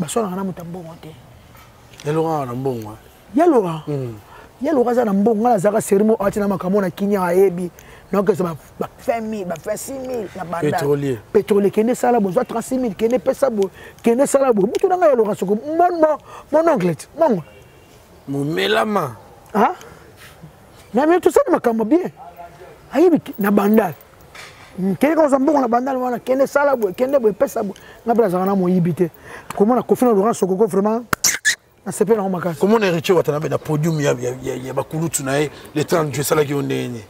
S2: so na mutambo ngote
S1: ya Laura na mbongo
S2: ya Laura za na mbongo la zaka serimo atina makamona kinya ayebi donc ça va faire 1000 va faire 6000 na banda pétrolier kene sala bo 36000 kene pesa bo kene sala bo mutu nga ya Laura soko mon oncle mon
S1: melama
S2: ah na mais tout ça makamo bien ayebi na banda kene ko zambongo na banda wana kene sala bo kene bo pesa bo na braza na mo yibite comment na kofina Laura soko ko vraiment
S1: comment on héritier watanabe na podium ya bakulutu na le 30 juillet sala ki ondeni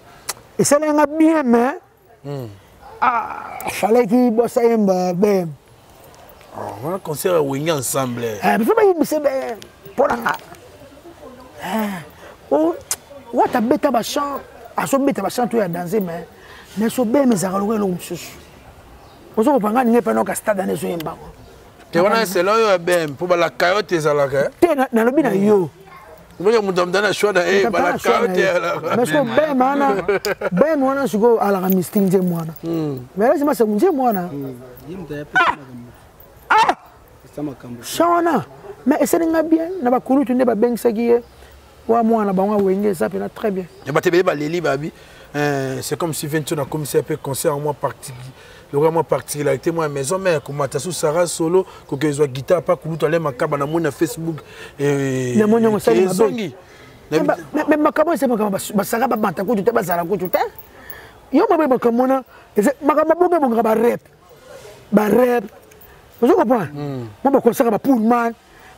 S2: et ça l'a bien mais fallait qu'il bosse un ben
S1: on a concert wingi ensemble
S2: mais faut pas y bosser ben pour la oh wata beta ba chant aso beta ba chant to ya danser mais so ben mais za kaloko lo msusu ozo kopanga ninge pa no ka stade na so yemba
S1: te wana selo yo bem po bala kayote ezalaka
S2: te na lobi na yo
S1: moyo mudamdana shona bala kayote
S2: mais so bem mana bem wana siko ala misting je mwana mais là c'est ma semunje mwana shona mais essaye nga bien na bakulu tunde ba bengsaki wa mwana ba wenge ça peut très bien
S1: ya batebe ba leli babi c'est comme si Vento a commencé un peu concert en moi particulier le vraiment particularité moi maison mère comme Matasu Sarah solo que que guitare pas kuluto ale makaba na mona Facebook et
S2: na mona ngosali mazongi mais makaba c'est makaba basaka ba banta ko tuté bazala ko tuté yo mabe makamona makaba bonga bonga ba rap vous comprenez moi ba concert ba Pullman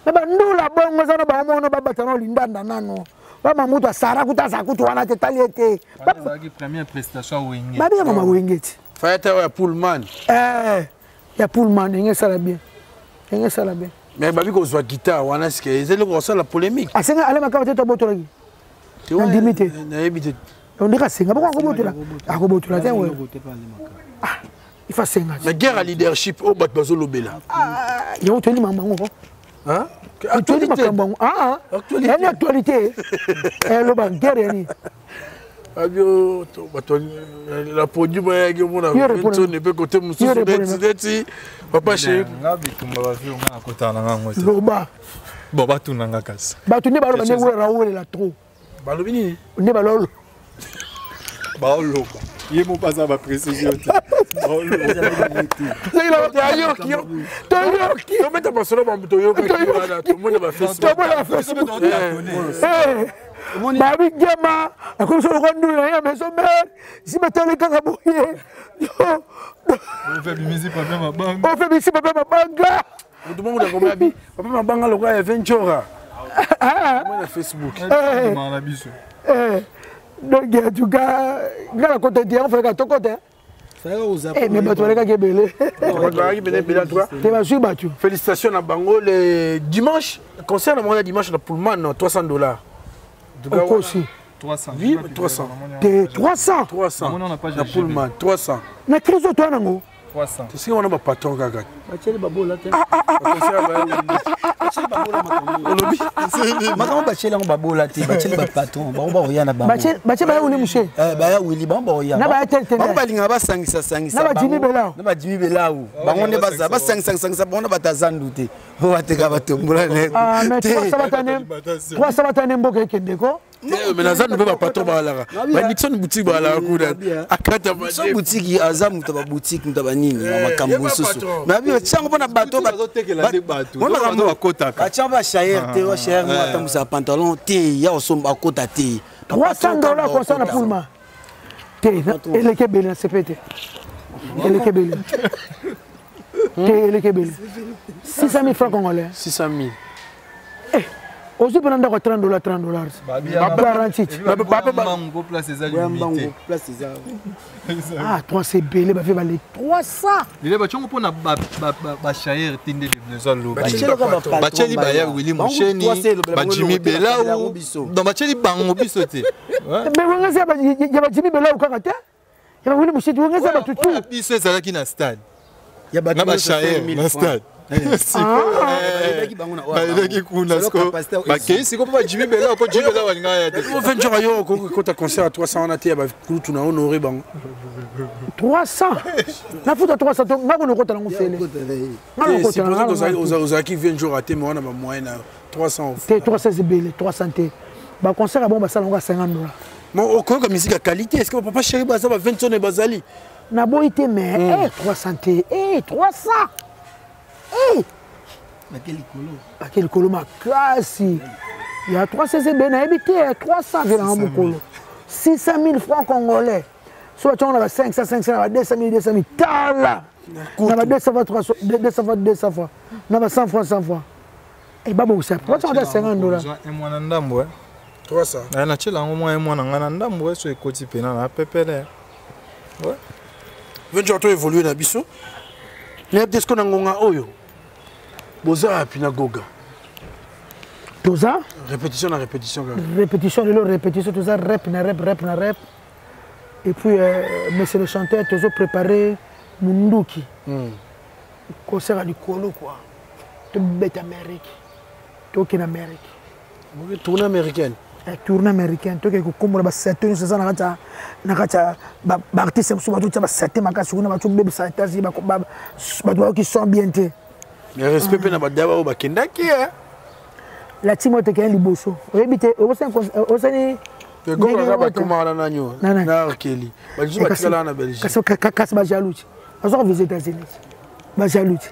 S2: mais ba ndula bongo zana ba mono ba batano lindanda nano ba mamuto asara kutaza kutu wana tetaliete
S9: ba ki première prestation wenge
S2: ba bien mama wengeti
S1: Fayata ya Pullman.
S2: Ya Pullman, il ça bien.
S1: Mais babi ko soit guitare, wana ce que c'est le gros la polémique.
S2: Ah c'est allez makaba te botola gi.
S1: Tu vois, na habité.
S2: On dirait singa ba ko botola. Ah ko botola te ouais. Ah, il faut singa.
S1: La guerre à leadership au bat bazolo bela.
S2: Ah, yo toni mama ngoko.
S1: Hein?
S2: Actualité. Actualité. Le ban guerre ni.
S1: Abio la podium ya mona Vento ne peut côté mususu beti papa chez
S9: ngabi tumba ba fi nga kotana nga ngote
S2: loba
S9: bo batu nanga kasa
S2: batu ne balo ne wera wele la trop
S1: balo bini
S2: ne balo
S9: ba loba yemo pasa ba précision baolo
S2: c'est la ayo ki to yo
S1: meta pasolo ba mto yo ka ki wana to mona ba Facebook
S2: Babi Gema, à cause de la maison mère, si ma télé est bouillée.
S9: On fait musique, papa, ma banque.
S2: On fait musique, papa, ma banque.
S1: Vous demandez combien de papa, ma banque, le gars est 20 jours. Comment Facebook?
S2: Donc, en tout cas, la côté on fait à ton côté. Mais tu vas regarder belé.
S1: Félicitations à Bango. Le dimanche, concert le dimanche à Pullman, $300.
S2: Aussi.
S9: 300.
S1: Oui, 300.
S2: 300.
S1: 300. À Pullman, 300.
S2: Mais qu'est-ce que tu as dans
S9: 300.
S1: Tu sais qu'on a un patron gaga. Mais Nazan ne peut pas patron balara. Mais Nixon boutique balara kuda. Akata
S3: boutique boutique azamu taba boutique mtaba nini makambo susu. Mais abi tsango pona bateau bateau. Mona kambo bakota. Achamba shayer te wa shayer mo atambusa pantalon te ya osomba kota te.
S2: $300 concernant Pullman. Te ele ke bele CPT. Ele ke bele. Te ele ke bele. 600 000 francs congolais.
S1: 600 000.
S2: Aussi pendant $30. Ah, 3 c'est belé, bah fait baler 300.
S9: Il est battu pour na ba shayer tinde livraison. Bacheli ba ya Willy Mosheni, ba Jimmy Belaou. Dans bacheli bango bisoté.
S2: Mais on a ça il y a Jimmy Belaou kakata. Il y a Willy Mosheni, on a ça tout tout.
S9: Biso ça qui na stade. Il y a ba shayer na stade.
S1: Jimmy Belaou fait quand tu concert à 300 on a été
S2: 300. La foot à 300, on a
S1: qui vient jour à témoin, on a moyenne 300.
S2: 300 c'est belé, 300 T. Bah concert à bon bah ça on a $50.
S1: Mais au quoi comme musique à qualité, est-ce que papa chéri bah ça va 20 tonnes bazali.
S2: Na beau été mais 300 T, 300. Quel colo ma classe. Il y a 300 CB habité 300 mon 600 000 francs congolais. Soit on a 500 200 000 tala. On a 200 fois 300 200 fois. On a 100 francs 100 fois. Et bah bon c'est pourquoi on a $50.
S9: Un mois ndambo
S1: 300.
S9: Na chela au moins un mois ngana ndambo so ekoti pena na pepele. Ouais.
S1: Venjo to évoluer na biso. Ne desko na ngonga oyo. Boza pinagoga.
S2: Toza
S1: répétition na répétition.
S2: Répétition de l'eau répétition toza rep na rep. Et puis monsieur le chanteur tozo préparé munduki. Concert à Nicolo quoi. De bête Amérique. Toki en Amérique.
S1: Tournée américaine.
S2: Tournée américaine. Toki ko kombo ba setting ça na kata ba artiste so ba tout ba setting makasi kuna ba tout bébé ça États-Unis ba qui sont bien té.
S1: Mais respect pe na ba daba o ba kendaki
S2: la Timothée qui est liboso. Rebité osani
S1: Goga ba kumara na nyo. Na Arkeli. Ba jiba tikala na Belgique.
S2: Kasse ba jalousie. Ils visité les États-Unis. Ba jalousie.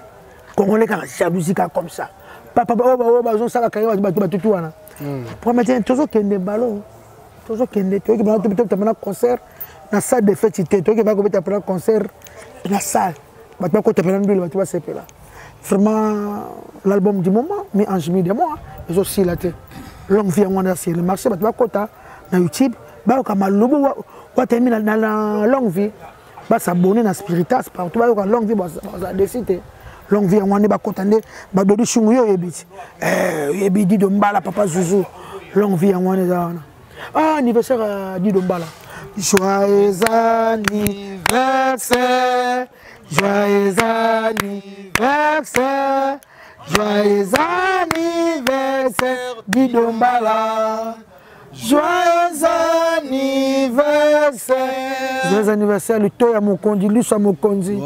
S2: Congolais quand jalousie comme ça. Papa ba zo sala kayo ba tout wana. Pour mettre toujours kende ballon. Toujours kende to ki ba to na concert na salle de fête to ki ba ko beta pour concert na salle. Ba ko te prendre ba to ba sepela. Vraiment l'album du moment mais en juillet de moi ils aussi la tête longue vie on a sur le marché ba kota na YouTube ba ka malubu wa terminer na la longue vie ba s'abonner na Spiritas partout ba ka longue vie ba décider longue vie on ba kota nde ba dodu shungu yo yebiti yebidi do mbala papa Zouzou longue vie on est là anniversaire Dido Mbala joyeux anniversaire. Joyeux anniversaire, joyeux anniversaire, Dido Mbala. Joyeux anniversaire. Joyeux anniversaire, le toy à mon condi, lui à mon condi.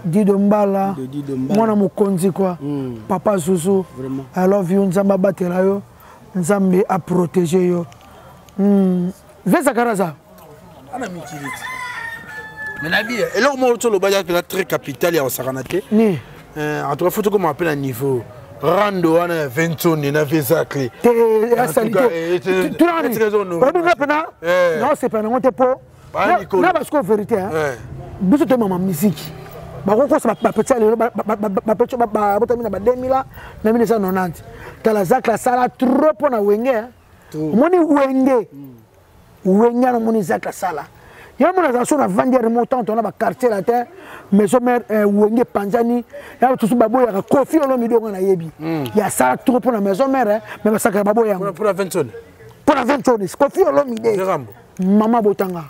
S2: Dido Mbala. Moi à mon condi quoi. Papa Zouzou. I love you, Nzamba batela yo. Nzambe a protéger yo. Vesa Karaza.
S1: Ana mikiriti. Mais et là, on a très capital et on s'est ranaté. En tout cas, il faut qu'on m'appelle un niveau. rando wana ventoni na vezakli
S2: la salité tu n'as non c'est pas non te po na parce que vérité hein biso te mama musique bakoko sa ba petit lelo ba botamina ba 2000 na 1990 tala zakla sala trop pour na wenge moni wenge na moni zakla sala ya mona za so na vendre remontant on a ba quartier la terre maison mère wenge panzani ya tout babo ya kofi olomi dongo na yebi ya sala trop pour na maison mère mais ba saka babo ya
S1: pour la ventoni
S2: kofi olomi de mama botanga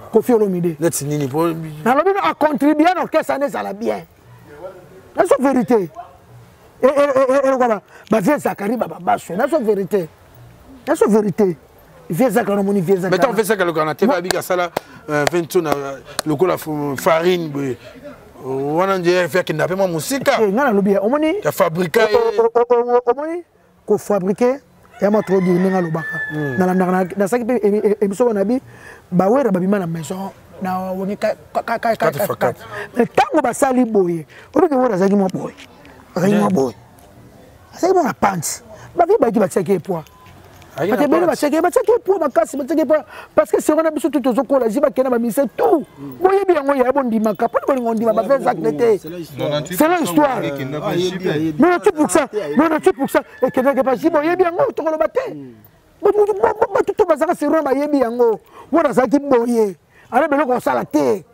S2: Kofi Olomide.
S1: Net nini pour
S2: na lobi a contribué à orchestre ça la bien. C'est la vérité. Et quoi ba vie Zakari baba baso, c'est la vérité. C'est la vérité. Vie Zakari moni vie Zakari.
S1: Mais on fait ça que le canapé va biga sala 20 le ko la farine wana ndiye fait kidnapper ma musique.
S2: Ngana lobi omoni
S1: ya fabriquer
S2: omoni ko fabriquer ya ma trop dire nga lobaka. Na saki ebiso na bi ba wera ba bima na maison na woni ka mais tango ba sali boye obi ke wora zaki mo boy asai mo na pants ba vi ba ki ba tseke poa ate bele ba tseke poa makasi ba tseke poa parce que c'est on a biso tout ozoko la jiba kena ba mise tout boye bi yango ya bondi maka pas bondi ngondi ba fait exactement c'est l'histoire mais tu pour ça et que n'a pas jibo yebi yango to ko ba te tout bazaka sirona ba yebi yango wona zaki boye ala belo ko sala te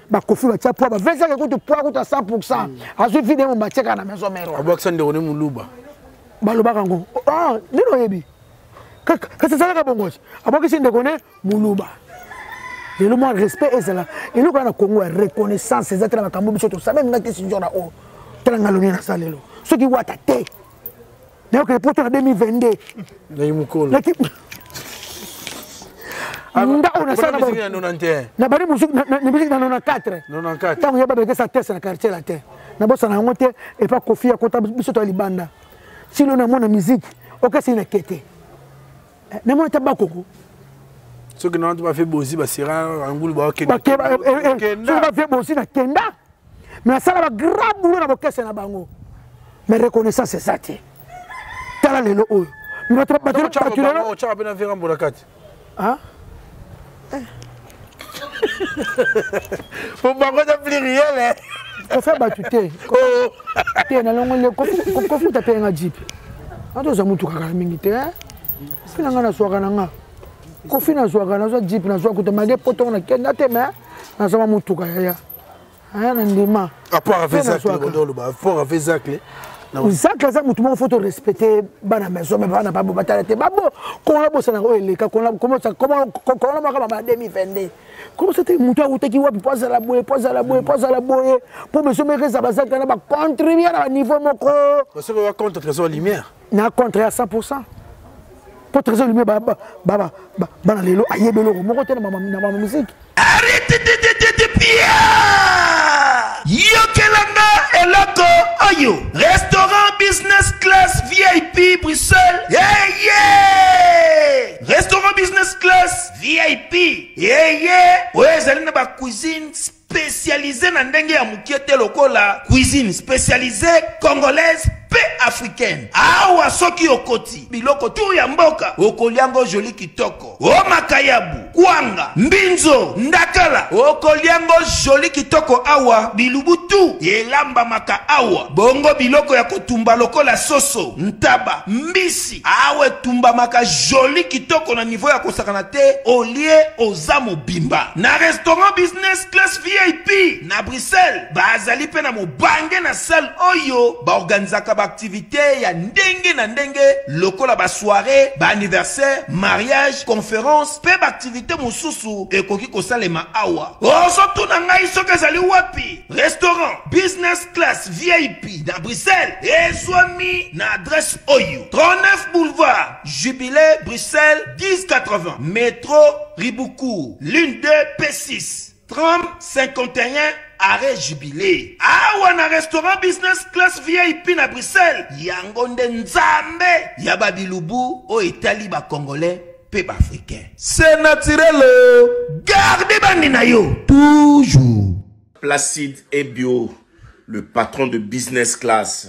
S2: ba kofi ba tia poa ba 25 ko to poa ko to 100% azu fide mo macheka na maison mère
S1: abaksa ndeko ne muluba
S2: ba loba kango lino yebi ka sala ka bongosi abakisi ndeko ne muluba le mot respect est là et nous quand na Congo reconnaissance c'est ça la kambo biso to sabe ngati sinjora o tanga loni na salelo ce qui wata te mais que pour 2022
S1: na yimukolo
S2: nda on a ça na bari musique na musique na 94 tant ya ba sa test na quartier la terre na bossa na ngote et pas Kofi akota biso to libanda si l'on a mon musique okasi na kete na mo tabakoko
S1: ce que nous avons fait bosi basira angulu ba
S2: kenda ce va fait bosi na kenda mais ça la grave boulot na bokese na bango mais reconnaissance c'est ça ti tala lelo oyo notre bateau
S1: on t'a bien faire en kati
S2: hein
S1: faut pas qu'on applique rien
S2: on fait batute te na longo le ko futa pe nga jeep ando za mutu kaka mingi te sina ngana swaka nga Kofi na swaka na so jeep na swaka kutamage poto na kenda te mais na sama mutu kaka ya aya na ndima
S1: rapport avec ça rapport avec ça
S2: Zaka za mutu mo faut respecter bana maison mais bana pas batala te babo ko la bossa na ko eleka ko la comment ça comment ma 2022 comment c'était mutu utaki wapi poza la boye pour monsieur me reza bazaka na ba contribuer à niveau moko
S1: parce que va contre trésor lumière
S2: na contre à 100% pour trésor lumière baba bana lelo ayebelo moko te na mama musique
S4: arrête de Pierre Yokelanga eloko oyo restaurant business class VIP Bruxelles restaurant business class VIP ezali na ba cuisine spécialisée na ndenge ya mukiete lokola cuisine spécialisée congolaise pe africaine awa soki okoti biloko tu ya mboka okoliango joli kitoko o makayabu kwanga mbinzo ndakala okoliango joli kitoko awa bilubutu elamba maka awa bongo biloko ya kotumba lokola soso ntaba mbisi awe tumba maka joli kitoko na niveau ya kosakana te olie ozamo bimba na restaurant business class VIP na Bruxelles bazali pe na mobange na salle oyo ba organizaka activité ya ndenge na ndenge lokola ba soirée ba anniversaire mariage conférence pe ba activité mususu ekoki kosalema awa oso tuna ngai soki ezali wapi restaurant business class VIP na Bruxelles ezwami na adresse oyo 39 boulevard Jubilé Bruxelles 1080 métro Ribuku l'une 2 P6 30 51 arrêt Jubilé. Awa na restaurant business class VIP na Bruxelles. Yango nde nzambe ya babilubu o etali ba congolais pe ba africain. C'est naturel. Gardez bandi na yo toujours.
S11: Placide et Bio, le patron de business class.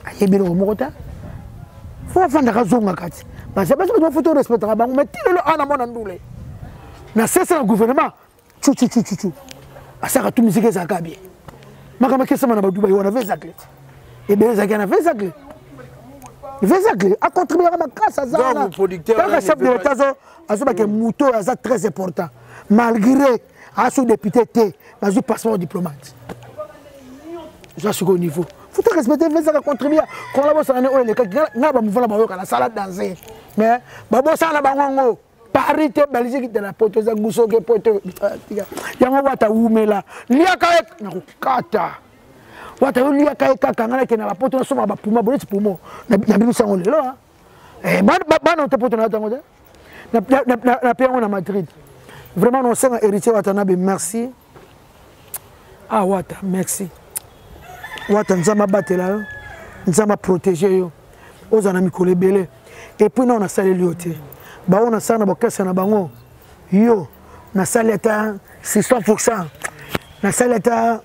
S2: ayebile ko moko ta fo fanda ka zonga kati parce que ba photo respectera bango mais tilo ana mona ndule na sesa na gouvernement chu asaka tu musique za kabie makama kesa mana baduba yona vezakle et bien zakana vezakle a contribué à ma casse à Zana. Donc, producteur, le chef de l'État a mouton très important. Malgré à ce député T, à ce passeport diplomate. Je suis au niveau. Il faut respecter les gens qui contribuent. Quand la bosse en est les cas, n'a pas mouvement dans la salle danser. Mais, babo ça la bango. Paris te Belgique de la pote za guso ke pote. Yango wata umela. Liaka na kata. Wata ulia kai kakangana ke na la pote na soma ba puma boneti pumo. Na bibi sango lelo hein. Ba na te pote na tango de. Na piango na Madrid. Vraiment on sait héritier Watanabe merci. Ah wata merci. Wata nzama batela yo. Nzama protéger yo. Ozana mikole belé. Et puis non on a salé lioté. Ba on a ça na bokesa na bango. Yo na salé ta 600%. Na salé ta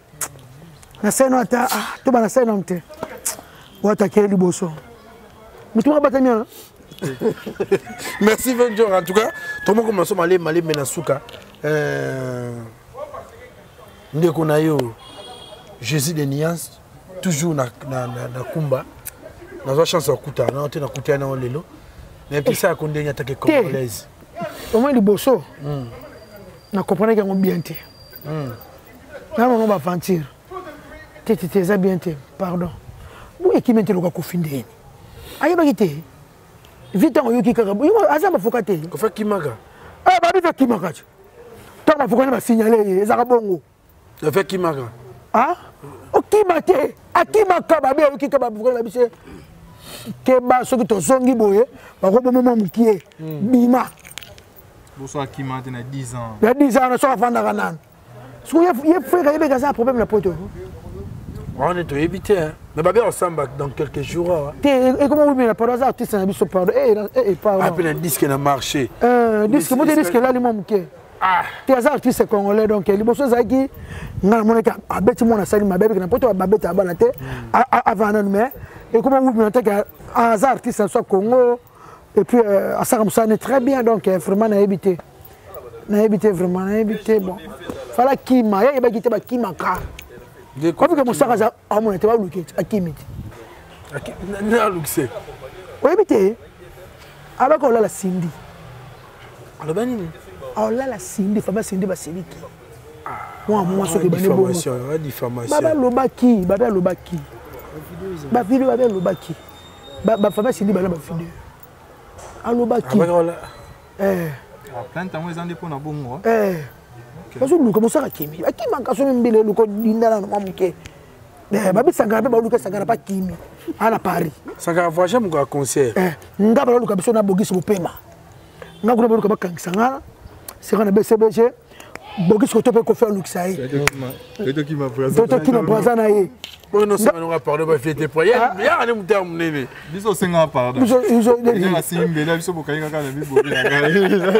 S2: na seno ata to bana seno mte wata ke liboso mutu batamia.
S1: Merci Venjor en tout cas tout le monde commence à aller menasuka ndeko na yo Jésus de Niance toujours na kumba na chance okuta na te na kuta na lelo mais puis ça kondenya take congolaise
S2: au moins liboso na comprendre que on bien te na on va fantir T'es bien, pardon. Vous qui mettez le cofindé. Aïe, bagité. Vite en yoki karabu. Aza ma fokate.
S1: Ko fa kimaka.
S2: Ah, ba fa kimaka. Tant ma fokane ma signaler Zarabongo.
S1: Le fait kimaka.
S2: Ah? O kimate. Akimaka ba be yoki ka ba fokane ba bise. Ke ba so ki to zongi boye. Ba ko bomo mukie. Bima.
S9: Bonsoir kimate na 10 ans.
S2: Na 10 ans na so afanda kanan. So ye frère ye be gaza problème la poto.
S1: On est évité, hein. Mais babé ensemble dans quelques jours.
S2: Et comment vous mettez par hasard artiste na biso pardon. Pardon.
S1: Après un disque na marché.
S2: Disque moi disque là les mômes qui. Ah. Tes artistes congolais donc les bosso zaki na moneka abeti mona sali mabe na poto babeta bana te avant non mais et comment vous mettez que hasard artiste soit Congo et puis ça comme ça est très bien donc vraiment na évité. Na évité vraiment na évité bon. Fala kima ya ba kité ba kima ka. Comme que mon sac a mon était pas bloqué à Kimiti.
S1: Na luxe.
S2: Oui bité. Avec on la Cindy.
S1: Alors ben ni.
S2: On la Cindy, fama Cindy ba Siliki. Moi ce que
S1: diffamation, diffamation.
S2: Baba lobaki. Ba vidéo baba lobaki. Ba fama Cindy ba vidéo. A lobaki.
S9: Plein de temps ils ont des pour na bongo.
S2: Parce que nous commençons à Kimi. À Kimi, quand on est le code d'Indana, nous avons que. Babi Sangara, babi Lucas Sangara, pas Kimi. À la Paris.
S1: Sangara, voyage mon concert.
S2: Nous avons le Cabisson à Bogis au Pema. Nous avons le Cabak Sangara. C'est un BCBG. Bogis au Topé Kofer Luxaï.
S9: C'est toi qui m'as présent.
S2: C'est toi qui m'as présent.
S1: Bon, nous sommes en parler de fête pour hier. Il y a un terme néné.
S9: Ils sont 5 pardon. Ils ont simbe là, ils sont beaucoup quand la bible.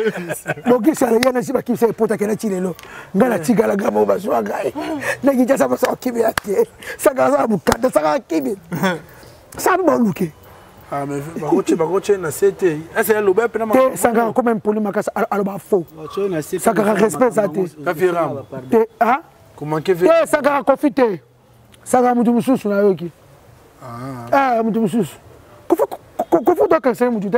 S2: Bogis ça rien na siba qui c'est pota kana chilelo. Ngala tigala gamo baswa gai. Na gija sa baso kibi ate. Ça gaza bukata ça kibi. Ça mboluke.
S1: Ah mais bagoche na c'était. Est-ce que le bébé na ma.
S2: Ça ga comme un poli makasa aloba faux. Ça ga respect ça te.
S1: Kafiram.
S2: Ah?
S1: Comment que
S2: fait? Ça ga confiter. Ça va mutu mususu na yoki. Mutu mususu. Kofu to kanse mutu te.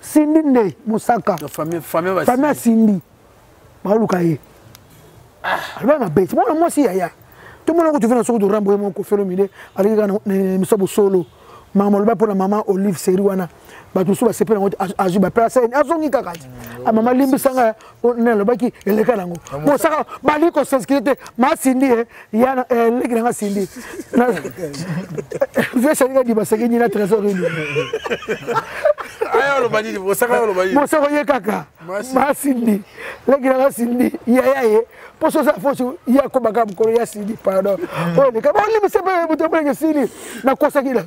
S2: Sindi ne musaka.
S1: Famille
S2: Sindi. Ba luka ye. Alba ma bête. Moi si yaya. Tout le monde que tu viens sur du rambo mon ko felo mide. Ali ga na misobo solo. Maman le ba pour la maman Olive Seriwana. Ba tout so ba sepela aju ba place azongi kakati. A maman limbi sanga ne le ba ki eleka nango. Mo saka ba li ko sensité ma Sindi ya le granga Sindi. Ve sanga di ba sanga ni na trésorerie.
S1: Ayo lo bani mo saka lo bani.
S2: Mo saka ye kaka. Ma Sindi. Le granga Sindi ya ye. Poso sa fosu ya ko baga ko ya Sindi pardon. O le ka ba limbi sebe buto ba Sindi. Na kosa kila.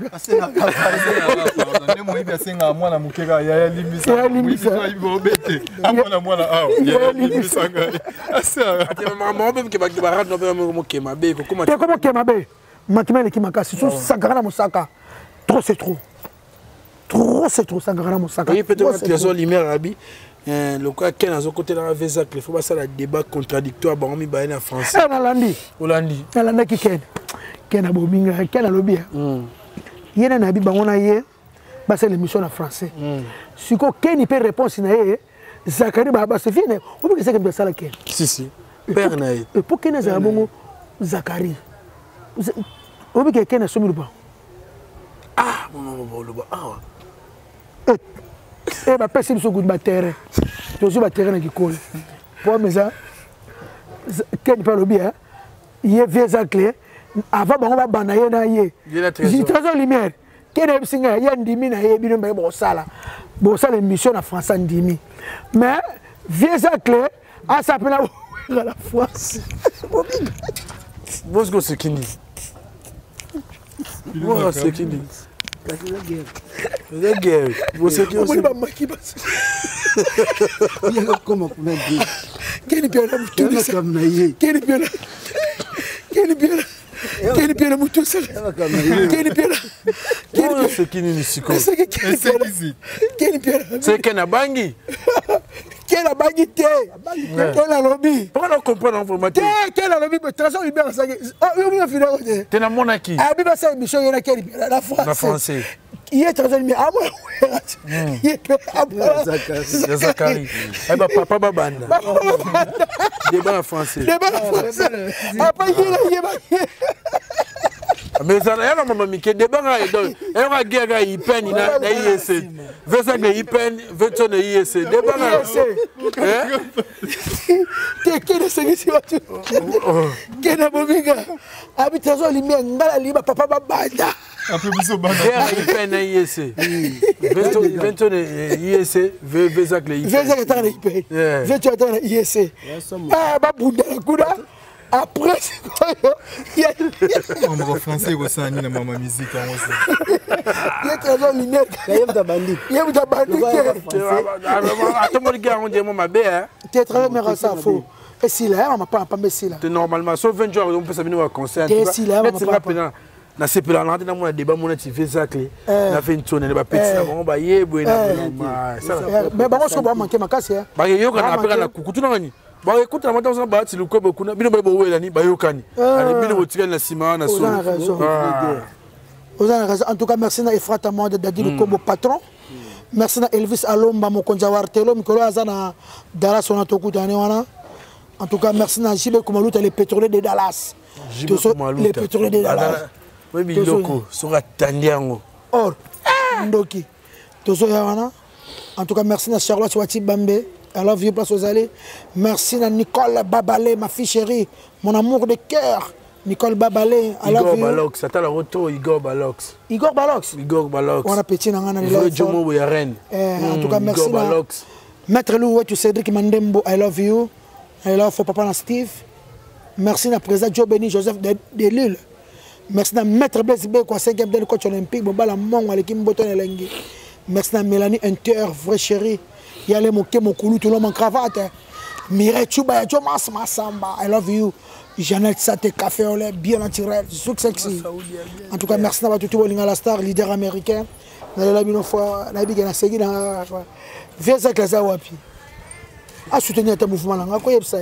S9: Pardonnez-moi il va mwana mukeka ya limbisa ibobete amona mwana awo ya limbisa ngai asa
S1: ati mama obe mke bakibara no be mukema be ko kuma
S2: te ko mukema be makimele kimakasi su sakana musaka Trop, c'est trop. Trop, c'est trop. Sankara, mon Sankara.
S1: Oui, peut-être que les lumière Rabi. Le cas qui est dans côté de la Vézac, il faut pas ça le débat contradictoire. Bon, on va en français.
S2: Hollandi.
S1: Hollandi.
S2: Hollandi qui ken. Ken a bominga, ken a lobby. Il y a un habit, on a hier. C'est l'émission en français. Si quelqu'un peut répondre, Zakari, c'est fini. Vous pouvez dire que c'est ça.
S1: Si. Père Naï.
S2: Pour qu'il y ait Zakari. Vous pouvez dire qu'il y a un pas.
S1: Ah, bon, le bas.
S2: Eh, ma personne sur le terrain. Je suis sur le terrain qui colle. Pour moi, ça, quelqu'un peut le bien. Il y a vieux clé. Avant, on va banayer na yé. J'ai trésor lumière. Quel est singa ya ndimi na yebi no ba sala. Bo sala émission na français ndimi. Mais vieux clé a s'appelle la France.
S1: Bosgo c'est qui dit. Moi c'est qui dit. La guerre. Vous savez que c'est pas maki bas. Il y a comment pour dire. Quel est bien la mouton comme naïe. Quel est bien. Quel est bien la mouton ça. Quel est bien. C'est qui ni siko. Quel est bien. C'est qu'un bangi. Quel a bangi té. Quel a lobby. Pourquoi on comprend informatique. Quel a lobby mais trésor libère ça. Oh, on finir. T'es na monaki. Ah bi ba ça émission yana quel la France. La français. Il est trésor libère. Ah moi. Il est Zakari. Eh ben papa babanda. Débat français. Après il est mais ça n'a rien à maman Mickey. Débat donc. Elle va guerre il peine na IEC. Veut ça que il peine veut ton IEC. Débat hein? Quel est ce que tu vas tu? Quel est bominga? Habitation lumière ngala liba papa babanda. Après biso banda. Il peine IEC. Veut ton IEC veut ça que il peine. Veut ça que tu as il peine. Veut tu attends IEC. Ah babunda kuda. Après, c'est quoi? Il y a un français qui est dans ma musique. Il y a trésor lumière. Il y a un bandit. Il y a un bandit. Attends, regarde, on dit ma belle. Tu es très bien, ça faux. Et si là, on m'a pas si là. Normalement, sauf 20 jours, on peut s'amener au concert. Et si là, on m'a pas. Na sepela na ndina mona débat mona ti Vézac na fait une tourne na ba petit na bon ba yebo na mais ba so ba manquer makasi ba yoka na apeka na kukutu na ngani ba écoute na mata ba ti lukobo kuna bino ba wela ni ba yokani ale bino botika na sima na so en tout cas merci na Efrata Monde Dadi Lukobo patron merci na Elvis Alomba mokonza wartelo mikolo azana Dallas on tokuta ne wana en tout cas merci na Jibe Kumaluta les pétroliers de Dallas les pétroliers de Dallas. Oui, mais loko, sera tandiango. Or, ndoki. Tozo yawana. En tout cas, merci à Charlotte Wati Bambe. I love you, place aux allées. Merci à Nicole Babalé, ma fille chérie, mon amour de cœur. Nicole Babalé, I love you. Igor Balox, attends le retour, Igor Balox. Igor Balox. Igor Balox. On a petit dans un élève. Jomo Yaren. En tout cas, merci à Maître Lou, tu Cédric Mandembo, I love you. I love for Papa Steve. Merci à président Joe Béni Joseph de Lille. Merci à Maître Blaise Beko, 5e de coach olympique, Bobala Mong, avec Mboton Elengi. Merci à Mélanie Inter, vraie chérie. Il y a les moquets, mon coulou, tout le monde en cravate. Mireille Chouba, Jomas Massamba, I love you. Jeannette Sate, café au lait, bien naturel, souk sexy. En tout cas, merci à tout le monde, la star, leader américain. Dans la une fois, la big a segué dans viens ça que ça wapi. À soutenir ton mouvement là, quoi y ça?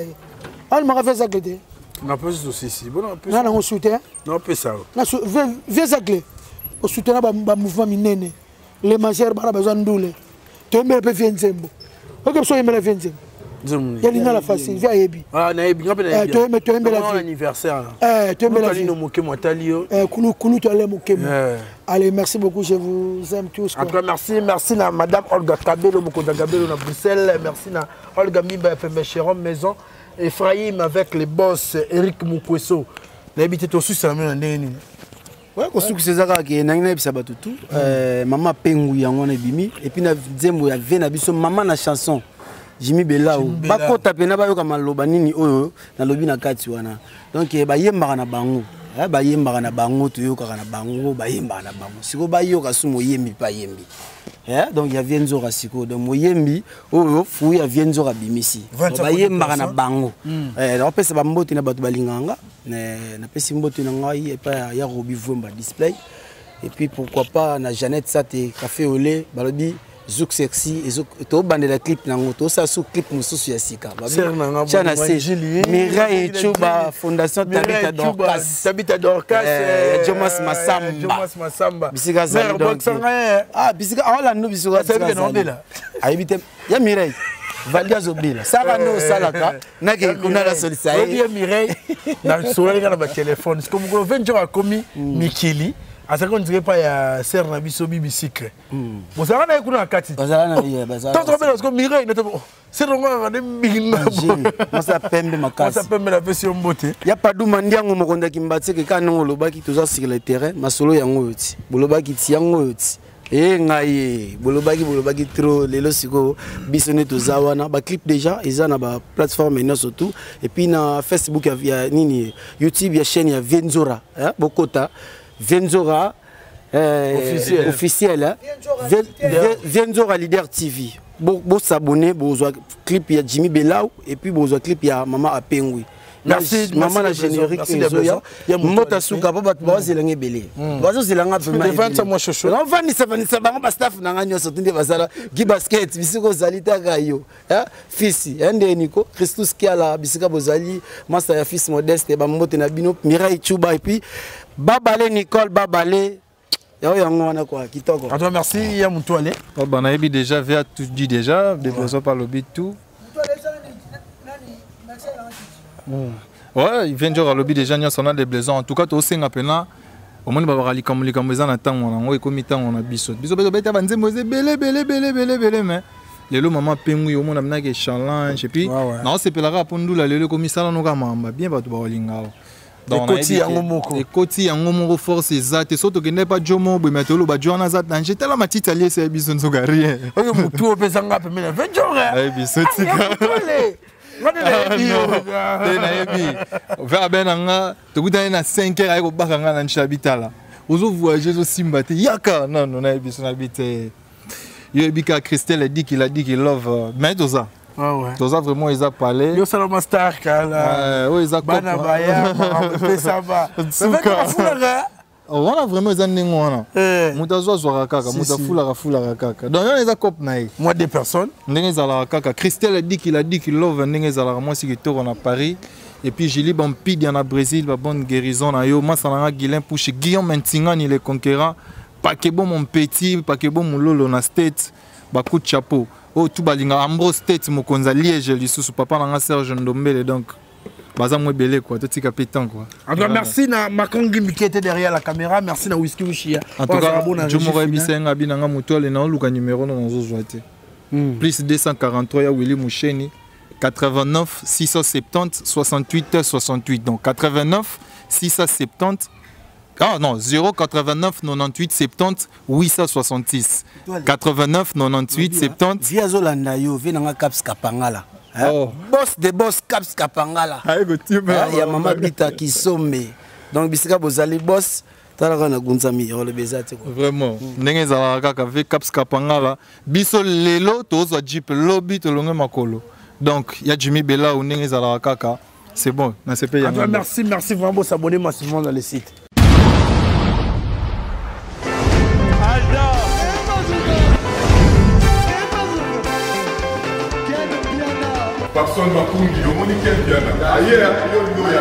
S1: On m'a fait ça que t'es. On a pas aussi si bon on peut. Non on soutient. Non peut ça. Na viens ça que on soutient ba mouvement minene. Les majeurs ba besoin d'oule. Tu me peux venir nzembo. OK so yemela venir. Nzembo. Il y a la facile, viens yebi. Ah na yebi, ngapela yebi. Tu me la anniversaire. Tu me la vie no mokemo talio. Kulu tu allais mokemo. Allez, merci beaucoup, je vous aime tous. En tout cas, merci à Madame Olga Kabelo, Mokoda Kabelo à Bruxelles. Merci à Olga Mimba, FM Chéron Maison. Ephraim avec les boss, Eric Moukweso. L'habité aussi, c'est la même année.
S3: Ouais, quand c'est ça qui est nangna bisa batutu. Maman Pengu yango na bimi. Et puis na zembo ya vena biso maman na chanson. Jimmy Belao. Bako tapena ba yo kama loba nini oyo na lobi na kati wana. Donc ba yemba na bango. Ba yemba na bango to yo ka na bango ba yemba na bango. Siko ba yo ka sumo yembi pa yembi. Donc il y a Vienzo Rasiko donc moyembi oyo fu ya Vienzo Rabimisi. Ba yemba na bango. Donc pesa ba mbote na batu balinganga na pesi mbote na ngai et pa ya Robi Vumba display. et puis pourquoi pas na Jeannette Sate café au lait balobi Zouk sexy et Zouk to bande la clip nango to ça sous clip mususu ya sika Chana c'est Mireille Chuba Fondation Tabita Dorcas Jomas Massamba bisika za donc bisika ala no bisika za ayibite ya Mireille Valia Zobila ça no salaka nake kuna la solisa
S1: bien Mireille na sourire na ba téléphone comme ko venture a commis Mikili à ce qu'on dirait pas ya ser na biso bibi secret bozala na kuna kati
S3: bazala na bazala
S1: tant trop parce que Mireille n'était c'est donc on a minga
S3: moi ça pembe makasi
S1: ça pembe la version beauté
S3: ya pas duma ndiango mokonda kimbatse ke kana ngolobaki toza sur le terrain masolo yango yoti bolobaki ti yango yoti ngai bolobaki trop lelo siko bisone tozawana ba clip déjà ils ont ba plateforme et surtout et puis na Facebook ya nini YouTube ya chaîne ya Venzora bokota Venzora officiel Venzora Leader TV bo s'abonner bo clip ya Jimmy Belau et puis bo clip ya Mama Apengui. Merci maman la générique Zoya ya mota suka ba bat ba zelange belé bazo zelanga pe ma
S1: devant moi chocho
S3: on va ni ça bango ba staff na nganyo so tinde bazala gi basket bisiko zalita gayo fils ende niko Christus kiala bisika bozali masa ya fils modeste ba mbote na bino Mireille Chuba et puis babale Nicole babale yango wana quoi kitoko
S1: à toi merci ya mutuale
S9: bah na yebi déjà via tout dit déjà des besoins par le bit tout. Ouais, il vient de lobby déjà nous on a des besoins en tout cas au sein appena au moins ba rali comme les kameza na temps on a comme temps on a biso beta banze moze belé mais lelo maman pengu yo mona mna ke challenge et puis na se pelara pondula lelo comme ça no kamamba bien ba to ba linga donc ekoti yango moko force ezate soto ke ne pas jomo be metolo ba joana za danger tela matita lié c'est biso nzoka rien
S1: ok mutu opesa ngape mena venjora
S9: ay biso tika vers benanga tokuta na 5h ayiko bakanga na nchabitala ozo voyager zo simbate yaka non na biso na bité yo bika Christelle dit qu'il love mais doza doza vraiment ils a parlé
S1: yo sala master kala
S9: oui ils a
S1: bana baya ça va
S9: on a vraiment des années on a mutazo zo kaka mutafula kaka donc on les a cop naï
S1: moi des personnes
S9: ndenge za kaka Christelle dit qu'il love ndenge za moi si que on a Paris et puis Julie Bampidi en Brésil ba bonne guérison na yo masananga Guilain Pouche Guillaume Ntingani le conquérant Pakebo mon petit Pakebo mon lolo na state ba coup de chapeau oh tout balinga Ambro state mokonza Liège lisusu papa na Serge Ndombele donc baza moi belé quoi tout tika pétant quoi.
S1: En tout cas merci na Makongi qui était derrière la caméra, merci na Whisky Wishia.
S9: En tout cas je m'aurais bisenga binanga mutole na luka numéro na zo zoate. Plus 243 ya Willy Moucheni 89 670 68 68 donc 89 670 ah non 089 98 70 866 89 98 70
S3: via Zolanda yo venanga Caps Kapangala. Boss de boss Caps Kapangala. Ya mama bita kisombe. Donc bisika bozali boss talaka na gunzami yo le bezate quoi.
S9: Vraiment. Ndenge za kaka ve Caps Kapangala biso lelo tozo jeep lobby to longe makolo. Donc ya Jimmy Bella ou ndenge za kaka c'est bon na se paye.
S1: Merci vraiment s'abonner massivement dans le site.
S8: Personne m'a pour dire, on est quel bien là. Ailleurs, il y a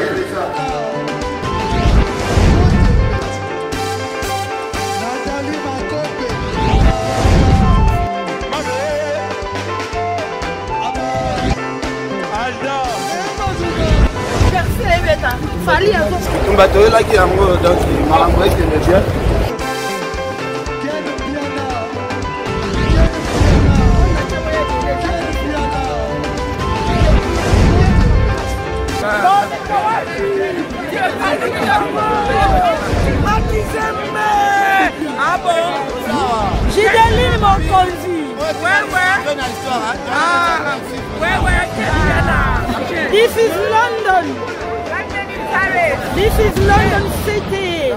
S10: Gideline Mokonzi. This is London. This is London City.